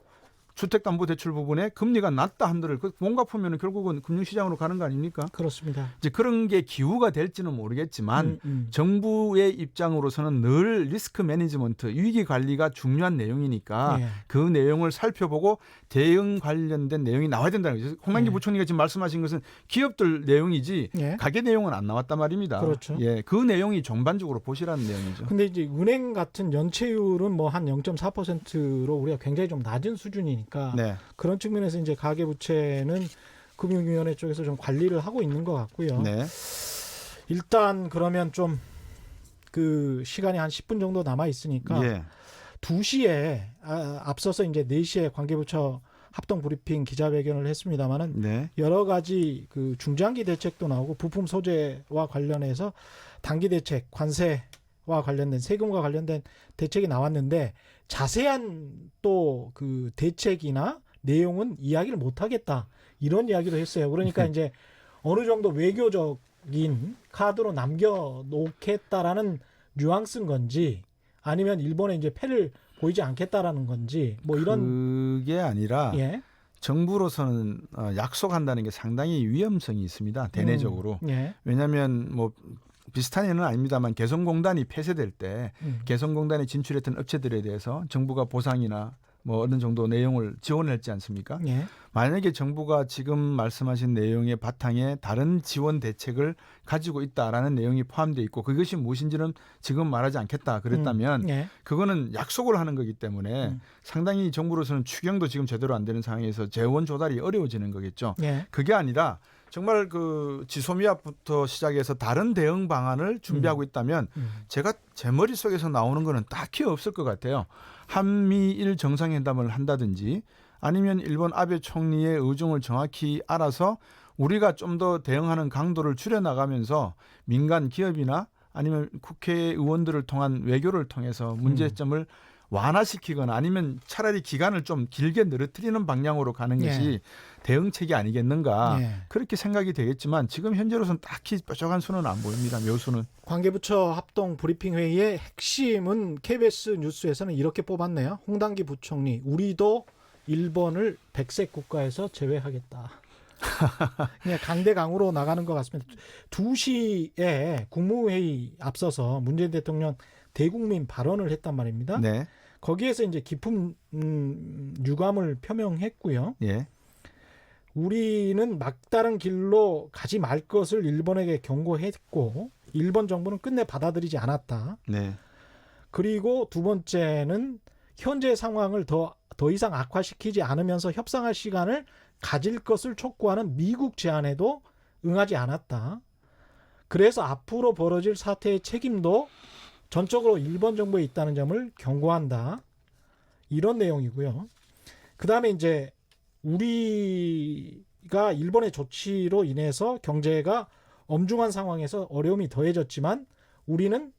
주택담보대출 부분에 금리가 낮다 한들 못 갚으면 결국은 금융시장으로 가는 거 아닙니까? 그렇습니다. 이제 그런 게 기후가 될지는 모르겠지만 정부의 입장으로서는 늘 리스크 매니지먼트 위기 관리가 중요한 내용이니까 예. 그 내용을 살펴보고 대응 관련된 내용이 나와야 된다는 거죠. 홍남기 예. 부총리가 지금 말씀하신 것은 기업들 내용이지 예. 가계 내용은 안 나왔단 말입니다. 그렇죠. 예, 그 내용이 전반적으로 보시라는 내용이죠. 근데 이제 은행 같은 연체율은 뭐 한 0.4%로 우리가 굉장히 좀 낮은 수준이니까 네. 그런 측면에서 이제 가계부채는 금융위원회 쪽에서 좀 관리를 하고 있는 것 같고요. 네. 일단 그러면 좀 그 시간이 한 10분 정도 남아 있으니까 예. 2시에 앞서서 이제 4시에 관계부처 합동 브리핑 기자회견을 했습니다마는 네. 여러 가지 그 중장기 대책도 나오고 부품 소재와 관련해서 단기 대책, 관세와 관련된 세금과 관련된 대책이 나왔는데 자세한 또 그 대책이나 내용은 이야기를 못 하겠다. 이런 이야기도 했어요. 그러니까 이제 어느 정도 외교적인 카드로 남겨 놓겠다라는 뉘앙스인 건지 아니면 일본에 이제 패를 보이지 않겠다라는 건지 뭐 이런 그게 아니라 예. 정부로서는 약속한다는 게 상당히 위험성이 있습니다. 대내적으로. 예. 왜냐하면 뭐 비슷한 예는 아닙니다만 개성공단이 폐쇄될 때 개성공단에 진출했던 업체들에 대해서 정부가 보상이나 뭐 어느 정도 내용을 지원을 했지 않습니까? 예. 만약에 정부가 지금 말씀하신 내용의 바탕에 다른 지원 대책을 가지고 있다라는 내용이 포함되어 있고 그것이 무엇인지는 지금 말하지 않겠다 그랬다면 예. 그거는 약속을 하는 거기 때문에 상당히 정부로서는 추경도 지금 제대로 안 되는 상황에서 재원 조달이 어려워지는 거겠죠. 예. 그게 아니라 정말 그 지소미아부터 시작해서 다른 대응 방안을 준비하고 있다면 제가 제 머릿속에서 나오는 거는 딱히 없을 것 같아요. 한미일 정상회담을 한다든지 아니면 일본 아베 총리의 의중을 정확히 알아서 우리가 좀 더 대응하는 강도를 줄여나가면서 민간 기업이나 아니면 국회의원들을 통한 외교를 통해서 문제점을 완화시키거나 아니면 차라리 기간을 좀 길게 늘어뜨리는 방향으로 가는 것이 대응책이 아니겠는가 그렇게 생각이 되겠지만 지금 현재로서는 딱히 뾰족한 수는 안 보입니다. 묘수는. 관계부처 합동 브리핑 회의의 핵심은 KBS 뉴스에서는 이렇게 뽑았네요. 홍당기 부총리, 우리도 일본을 백색 국가에서 제외하겠다. 그냥 강대강으로 나가는 것 같습니다. 2시에 국무회의 앞서서 문재인 대통령 대국민 발언을 했단 말입니다. 네. 거기에서 이제 깊은 유감을 표명했고요. 예. 우리는 막다른 길로 가지 말 것을 일본에게 경고했고 일본 정부는 끝내 받아들이지 않았다. 네. 그리고 두 번째는 현재 상황을 더 이상 악화시키지 않으면서 협상할 시간을 가질 것을 촉구하는 미국 제안에도 응하지 않았다. 그래서 앞으로 벌어질 사태의 책임도 전적으로 일본 정부에 있다는 점을 경고한다. 이런 내용이고요. 그다음에 이제 우리가 일본의 조치로 인해서 경제가 엄중한 상황에서 어려움이 더해졌지만 우리는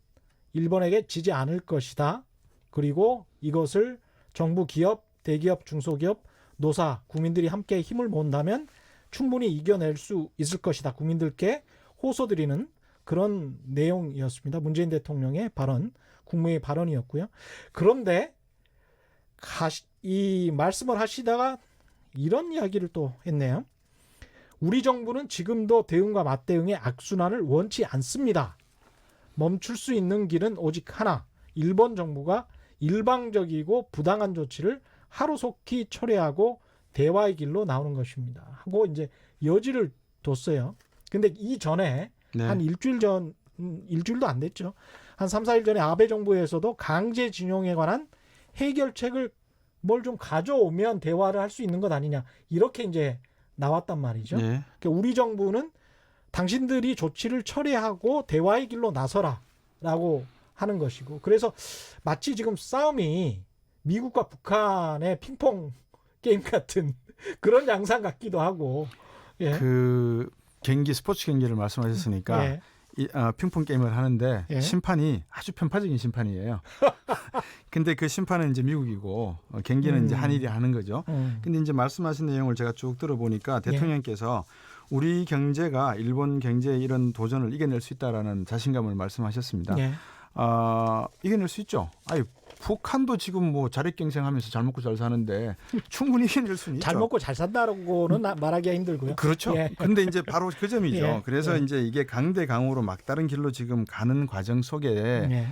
일본에게 지지 않을 것이다. 그리고 이것을 정부, 기업, 대기업, 중소기업, 노사, 국민들이 함께 힘을 모은다면 충분히 이겨낼 수 있을 것이다. 국민들께 호소드리는 그런 내용이었습니다. 문재인 대통령의 발언, 국무회의 발언이었고요. 그런데 이 말씀을 하시다가 이런 이야기를 또 했네요. 우리 정부는 지금도 대응과 맞대응의 악순환을 원치 않습니다. 멈출 수 있는 길은 오직 하나. 일본 정부가 일방적이고 부당한 조치를 하루속히 철회하고 대화의 길로 나오는 것입니다. 하고 이제 여지를 뒀어요. 근데 이전에 한 일주일도 안 됐죠. 한 3, 4일 전에 아베 정부에서도 강제징용에 관한 해결책을 뭘 좀 가져오면 대화를 할 수 있는 것 아니냐. 이렇게 이제 나왔단 말이죠. 네. 그러니까 우리 정부는 당신들이 조치를 철회하고 대화의 길로 나서라라고 하는 것이고 그래서 마치 지금 싸움이 미국과 북한의 핑퐁 게임 같은 그런 양상 같기도 하고 그 경기 스포츠 경기를 말씀하셨으니까 핑퐁 게임을 하는데 심판이 아주 편파적인 심판이에요. 근데 그 심판은 이제 미국이고 경기는 이제 한일이 하는 거죠. 근데 이제 말씀하신 내용을 제가 쭉 들어보니까 대통령께서 우리 경제가 일본 경제의 이런 도전을 이겨낼 수 있다라는 자신감을 말씀하셨습니다. 이겨낼 수 있죠. 아니 북한도 지금 뭐 자력경쟁하면서 잘 먹고 잘 사는데 충분히 이겨낼 수는 있죠. 잘 먹고 잘 산다라고는 말하기가 힘들고요. 그렇죠. 근데 이제 바로 그 점이죠. 그래서 이제 이게 강대강으로 막다른 길로 지금 가는 과정 속에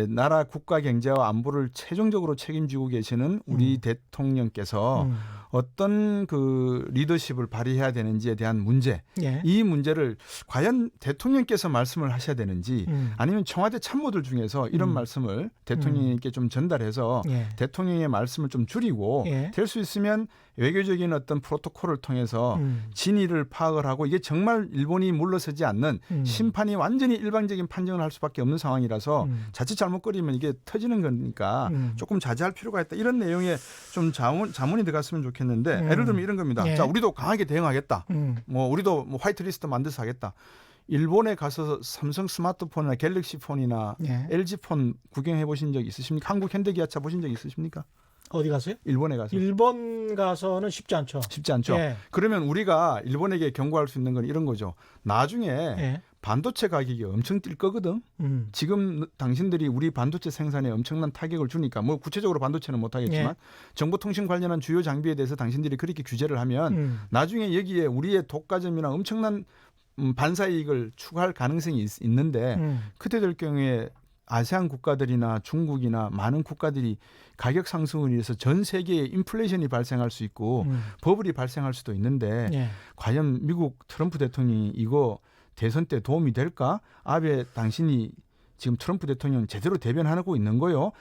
나라 국가 경제와 안보를 최종적으로 책임지고 계시는 우리 대통령께서 어떤 그 리더십을 발휘해야 되는지에 대한 문제, 이 문제를 과연 대통령께서 말씀을 하셔야 되는지 아니면 청와대 참모들 중에서 이런 말씀을 대통령님께 좀 전달해서 대통령의 말씀을 좀 줄이고 될 수 있으면 외교적인 어떤 프로토콜을 통해서 진위를 파악을 하고 이게 정말 일본이 물러서지 않는 심판이 완전히 일방적인 판정을 할 수밖에 없는 상황이라서 자칫 잘못거리면 이게 터지는 거니까 조금 자제할 필요가 있다. 이런 내용에 좀 자문이 들어갔으면 좋겠는데 예를 들면 이런 겁니다. 자, 우리도 강하게 대응하겠다. 뭐 우리도 뭐 화이트리스트 만들어서 하겠다. 일본에 가서 삼성 스마트폰이나 갤럭시 폰이나 LG 폰 구경해 보신 적 있으십니까? 한국 현대기아차 보신 적 있으십니까? 어디 가세요? 일본에 가서. 일본 가서는 쉽지 않죠. 쉽지 않죠. 그러면 우리가 일본에게 경고할 수 있는 건 이런 거죠. 나중에 반도체 가격이 엄청 뛸 거거든. 지금 당신들이 우리 반도체 생산에 엄청난 타격을 주니까 뭐 구체적으로 반도체는 못하겠지만 정보통신 관련한 주요 장비에 대해서 당신들이 그렇게 규제를 하면 나중에 여기에 우리의 독과점이나 엄청난 반사이익을 추구할 가능성이 있는데 그때 될 경우에 아세안 국가들이나 중국이나 많은 국가들이 가격 상승을 위해서 전 세계에 인플레이션이 발생할 수 있고 버블이 발생할 수도 있는데 과연 미국 트럼프 대통령이 이거 대선 때 도움이 될까? 아베 당신이 지금 트럼프 대통령 제대로 대변하고 있는 거요.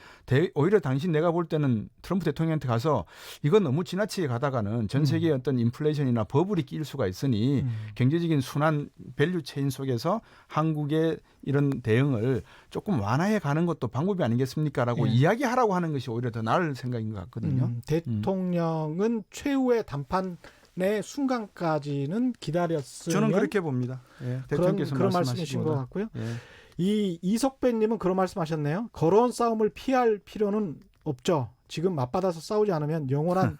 오히려 당신 내가 볼 때는 트럼프 대통령한테 가서 이건 너무 지나치게 가다가는 전 세계의 어떤 인플레이션이나 버블이 끼일 수가 있으니 경제적인 순환 밸류 체인 속에서 한국의 이런 대응을 조금 완화해 가는 것도 방법이 아니겠습니까라고 예. 이야기하라고 하는 것이 오히려 더 나을 생각인 것 같거든요. 대통령은 최후의 담판의 순간까지는 기다렸으면 저는 그렇게 봅니다. 예, 대통령께서 그런 말씀하신 말씀이신 것 거보다. 같고요. 예. 이 이석배님은 그런 말씀하셨네요. 거로운 싸움을 피할 필요는 없죠. 지금 맞받아서 싸우지 않으면 영원한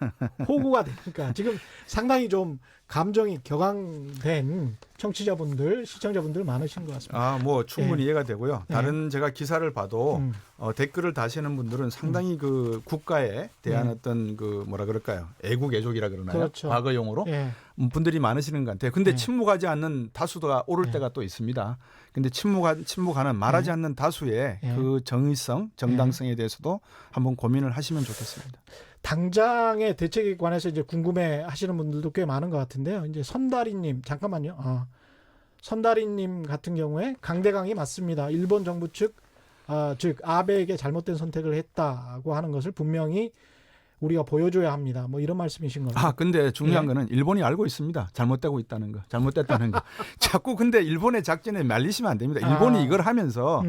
호구가 되니까 지금 상당히 좀 감정이 격앙된 청취자분들, 시청자분들 많으신 것 같습니다. 뭐 충분히 이해가 되고요. 예. 다른 제가 기사를 봐도 음. 댓글을 다시는 분들은 상당히 그 국가에 대한 어떤 그 뭐라 그럴까요? 애국 애족이라 그러나요? 그렇죠. 과거용어로 예. 분들이 많으시는 것 같아요. 근데 예. 침묵하지 않는 다수가 오를 예. 때가 또 있습니다. 근데 침묵하는 말하지 않는 다수의 예. 그 정의성, 정당성에 대해서도 한번 고민을 하시면 좋겠습니다. 당장의 대책에 관해서 이제 궁금해 하시는 분들도 꽤 많은 것 같은데요. 이제 선다리님, 잠깐만요. 선다리님 같은 경우에 강대강이 맞습니다. 일본 정부 즉 아베에게 잘못된 선택을 했다고 하는 것을 분명히 우리가 보여줘야 합니다. 뭐 이런 말씀이신 거예요. 근데 중요한 예. 거는 일본이 알고 있습니다. 잘못되고 있다는 거, 잘못됐다는 거. 자꾸 근데 일본의 작전에 말리시면 안 됩니다. 일본이 이걸 하면서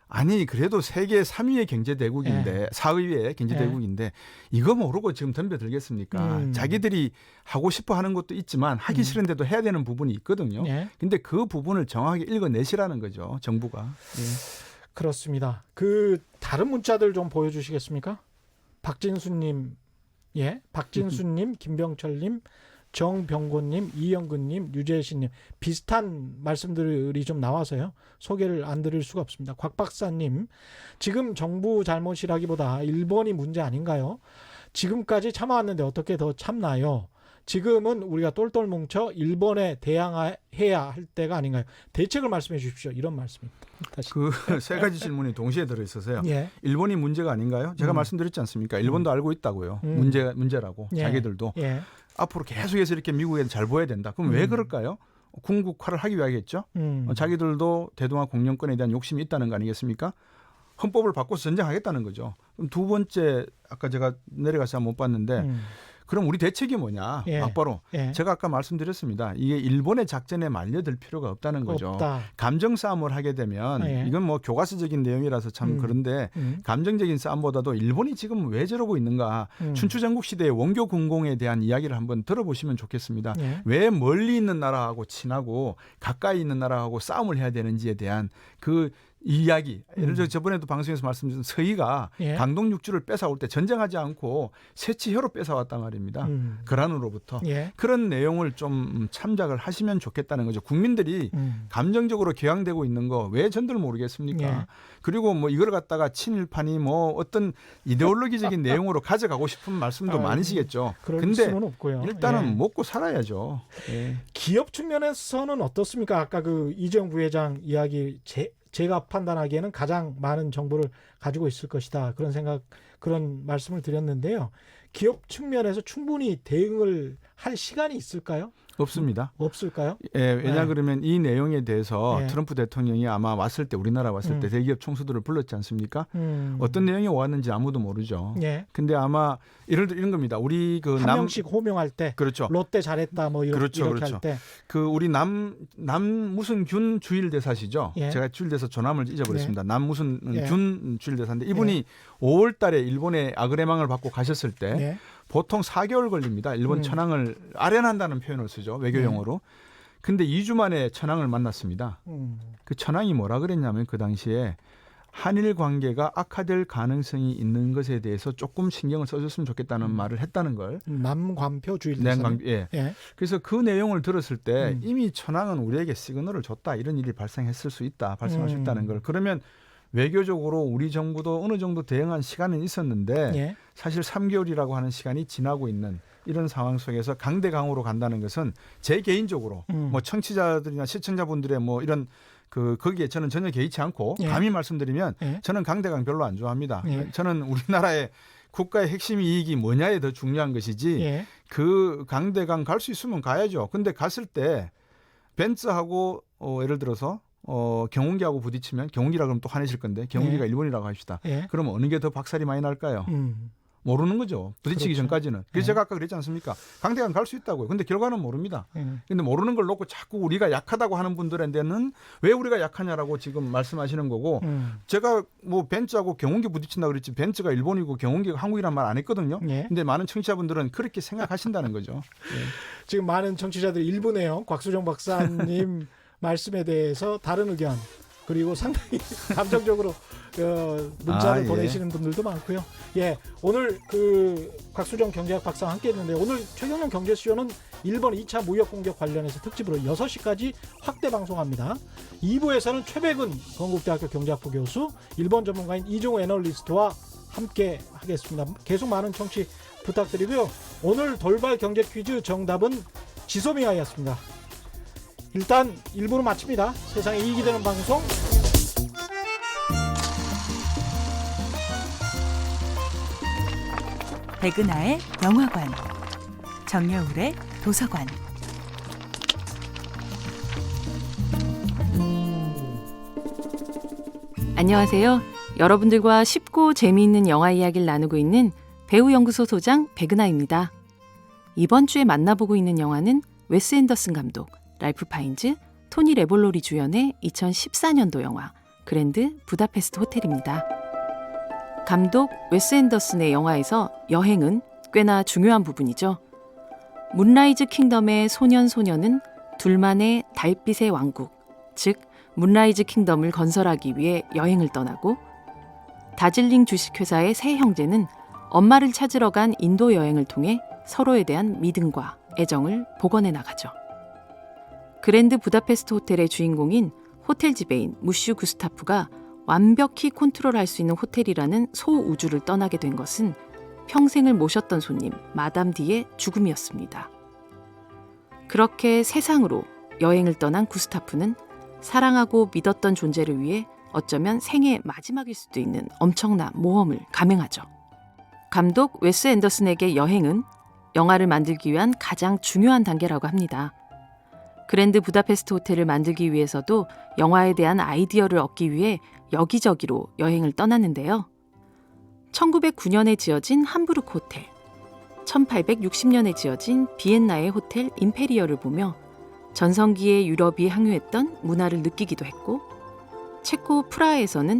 아니 그래도 세계 3위의 경제대국인데 4위의 경제대국인데 이거 모르고 지금 덤벼들겠습니까? 자기들이 하고 싶어 하는 것도 있지만 하기 싫은데도 해야 되는 부분이 있거든요. 예. 근데 그 부분을 정확하게 읽어내시라는 거죠. 정부가. 예. 그렇습니다. 그 다른 문자들 좀 보여주시겠습니까? 박진수님, 박진수님, 김병철님, 정병곤님, 이영근님, 유재신님 비슷한 말씀들이 좀 나와서요. 소개를 안 드릴 수가 없습니다. 곽 박사님, 지금 정부 잘못이라기보다 일본이 문제 아닌가요? 지금까지 참아왔는데 어떻게 더 참나요? 지금은 우리가 똘똘 뭉쳐 일본에 대항해야 할 때가 아닌가요? 대책을 말씀해 주십시오. 이런 말씀입니다. 다시. 그 세 가지 질문이 동시에 들어 있어서요. 예. 일본이 문제가 아닌가요? 제가 말씀드렸지 않습니까? 일본도 알고 있다고요. 문제라고 예. 자기들도. 예. 앞으로 계속해서 이렇게 미국에 잘 보여야 된다. 그럼 왜 그럴까요? 궁극화를 하기 위하겠죠. 자기들도 대동아 공영권에 대한 욕심이 있다는 거 아니겠습니까? 헌법을 바꿔서 전쟁하겠다는 거죠. 그럼 두 번째 아까 제가 내려가서 못 봤는데 그럼 우리 대책이 뭐냐? 예. 막바로 예. 제가 아까 말씀드렸습니다. 이게 일본의 작전에 말려들 필요가 없다는 거죠. 없다. 감정 싸움을 하게 되면 예. 이건 뭐 교과서적인 내용이라서 참 그런데 감정적인 싸움보다도 일본이 지금 왜 저러고 있는가? 춘추전국 시대의 원교 군공에 대한 이야기를 한번 들어보시면 좋겠습니다. 예. 왜 멀리 있는 나라하고 친하고 가까이 있는 나라하고 싸움을 해야 되는지에 대한 그 이야기. 예를 들어 저번에도 방송에서 말씀드린 서희가 예. 강동 육주를 뺏어올 때 전쟁하지 않고 세치혀로 뺏어왔단 말입니다. 거란으로부터. 예. 그런 내용을 좀 참작을 하시면 좋겠다는 거죠. 국민들이 감정적으로 격앙되고 있는 거 왜 전들 모르겠습니까? 예. 그리고 뭐 이걸 갖다가 친일파니 뭐 어떤 이데올로기적인 내용으로 가져가고 싶은 말씀도 많으시겠죠. 그럴 근데 수는 없고요. 일단은 예. 먹고 살아야죠. 예. 기업 측면에서는 어떻습니까? 아까 그 이재용 부회장 이야기 제가 판단하기에는 가장 많은 정보를 가지고 있을 것이다. 그런 말씀을 드렸는데요. 기업 측면에서 충분히 대응을 할 시간이 있을까요? 없습니다. 없을까요? 예, 왜냐 네. 그러면 이 내용에 대해서 네. 트럼프 대통령이 아마 왔을 때 우리나라 왔을 때 대기업 총수들을 불렀지 않습니까? 음. 어떤 내용이 왔는지 아무도 모르죠. 예. 근데 아마 이런 겁니다. 우리 그 한 명씩 호명할 때 그렇죠. 롯데 잘했다 뭐 이렇게 그렇죠. 할 때. 그 우리 남 무슨 균 주일 대사시죠. 예. 제가 주일 대사 조남을 잊어버렸습니다. 남 무슨 예. 균 주일 대사인데 이분이 5월 달에 일본의 아그레망을 받고 가셨을 때 예. 보통 4개월 걸립니다. 일본 천황을 아련한다는 표현을 쓰죠. 외교용어로. 근데 2주 만에 천황을 만났습니다. 그 천황이 뭐라 그랬냐면 그 당시에 한일 관계가 악화될 가능성이 있는 것에 대해서 조금 신경을 써줬으면 좋겠다는 말을 했다는 걸. 남관표 주일 대사. 예. 예. 그래서 그 내용을 들었을 때 이미 천황은 우리에게 시그널을 줬다. 이런 일이 발생했을 수 있다. 발생할 수 있다는 걸. 그러면 외교적으로 우리 정부도 어느 정도 대응한 시간은 있었는데 예. 사실 3개월이라고 하는 시간이 지나고 있는 이런 상황 속에서 강대강으로 간다는 것은 제 개인적으로 뭐 청취자들이나 시청자분들의 뭐 이런 거기에 저는 전혀 개의치 않고 예. 감히 말씀드리면 예. 저는 강대강 별로 안 좋아합니다. 예. 저는 우리나라의 국가의 핵심 이익이 뭐냐에 더 중요한 것이지 예. 그 강대강 갈 수 있으면 가야죠. 근데 갔을 때 벤츠하고 예를 들어서 경운기하고 부딪히면 경운기라 그러면 또 화내실 건데 경운기가 예. 일본이라고 합시다. 예. 그러면 어느 게 더 박살이 많이 날까요? 모르는 거죠. 부딪히기 그렇죠. 전까지는. 그래서 예. 제가 아까 그랬지 않습니까? 강대강 갈 수 있다고요. 근데 결과는 모릅니다. 예. 근데 모르는 걸 놓고 자꾸 우리가 약하다고 하는 분들한테는 왜 우리가 약하냐라고 지금 말씀하시는 거고 제가 뭐 벤츠하고 경운기 부딪힌다 그랬지 벤츠가 일본이고 경운기가 한국이란 말 안 했거든요. 예. 근데 많은 청취자분들은 그렇게 생각하신다는 거죠. 지금 많은 청취자들이 일부네요. 곽수정 박사님 말씀에 대해서 다른 의견 그리고 상당히 감정적으로 문자를 예. 보내시는 분들도 많고요. 예, 오늘 그 곽수정 경제학 박사와 함께했는데 오늘 최경영 경제쇼는 일본 2차 무역 공격 관련해서 특집으로 6시까지 확대 방송합니다. 2부에서는 최백은 건국대학교 경제학부 교수, 일본 전문가인 이종호 애널리스트와 함께 하겠습니다. 계속 많은 청취 부탁드리고요. 오늘 돌발 경제 퀴즈 정답은 지소미아였습니다. 일단 1부로 마칩니다. 세상에 이익이 되는 방송 백은하의 영화관, 정여울의 도서관. 안녕하세요. 여러분들과 쉽고 재미있는 영화 이야기를 나누고 있는 배우연구소 소장 백은하입니다. 이번 주에 만나보고 있는 영화는 웨스 앤더슨 감독, 랄프 파인즈, 토니 레볼로리 주연의 2014년도 영화 그랜드 부다페스트 호텔입니다. 감독 웨스 앤더슨의 영화에서 여행은 꽤나 중요한 부분이죠. 문라이즈 킹덤의 소년은 둘만의 달빛의 왕국, 즉 문라이즈 킹덤을 건설하기 위해 여행을 떠나고 다즐링 주식회사의 세 형제는 엄마를 찾으러 간 인도 여행을 통해 서로에 대한 믿음과 애정을 복원해 나가죠. 그랜드 부다페스트 호텔의 주인공인 호텔 지배인 무슈 구스타프가 완벽히 컨트롤할 수 있는 호텔이라는 소우주를 떠나게 된 것은 평생을 모셨던 손님 마담 D의 죽음이었습니다. 그렇게 세상으로 여행을 떠난 구스타프는 사랑하고 믿었던 존재를 위해 어쩌면 생애 마지막일 수도 있는 엄청난 모험을 감행하죠. 감독 웨스 앤더슨에게 여행은 영화를 만들기 위한 가장 중요한 단계라고 합니다. 그랜드 부다페스트 호텔을 만들기 위해서도 영화에 대한 아이디어를 얻기 위해 여기저기로 여행을 떠났는데요. 1909년에 지어진 함부르크 호텔, 1860년에 지어진 비엔나의 호텔 임페리얼을 보며 전성기의 유럽이 항유했던 문화를 느끼기도 했고 체코 프라하에서는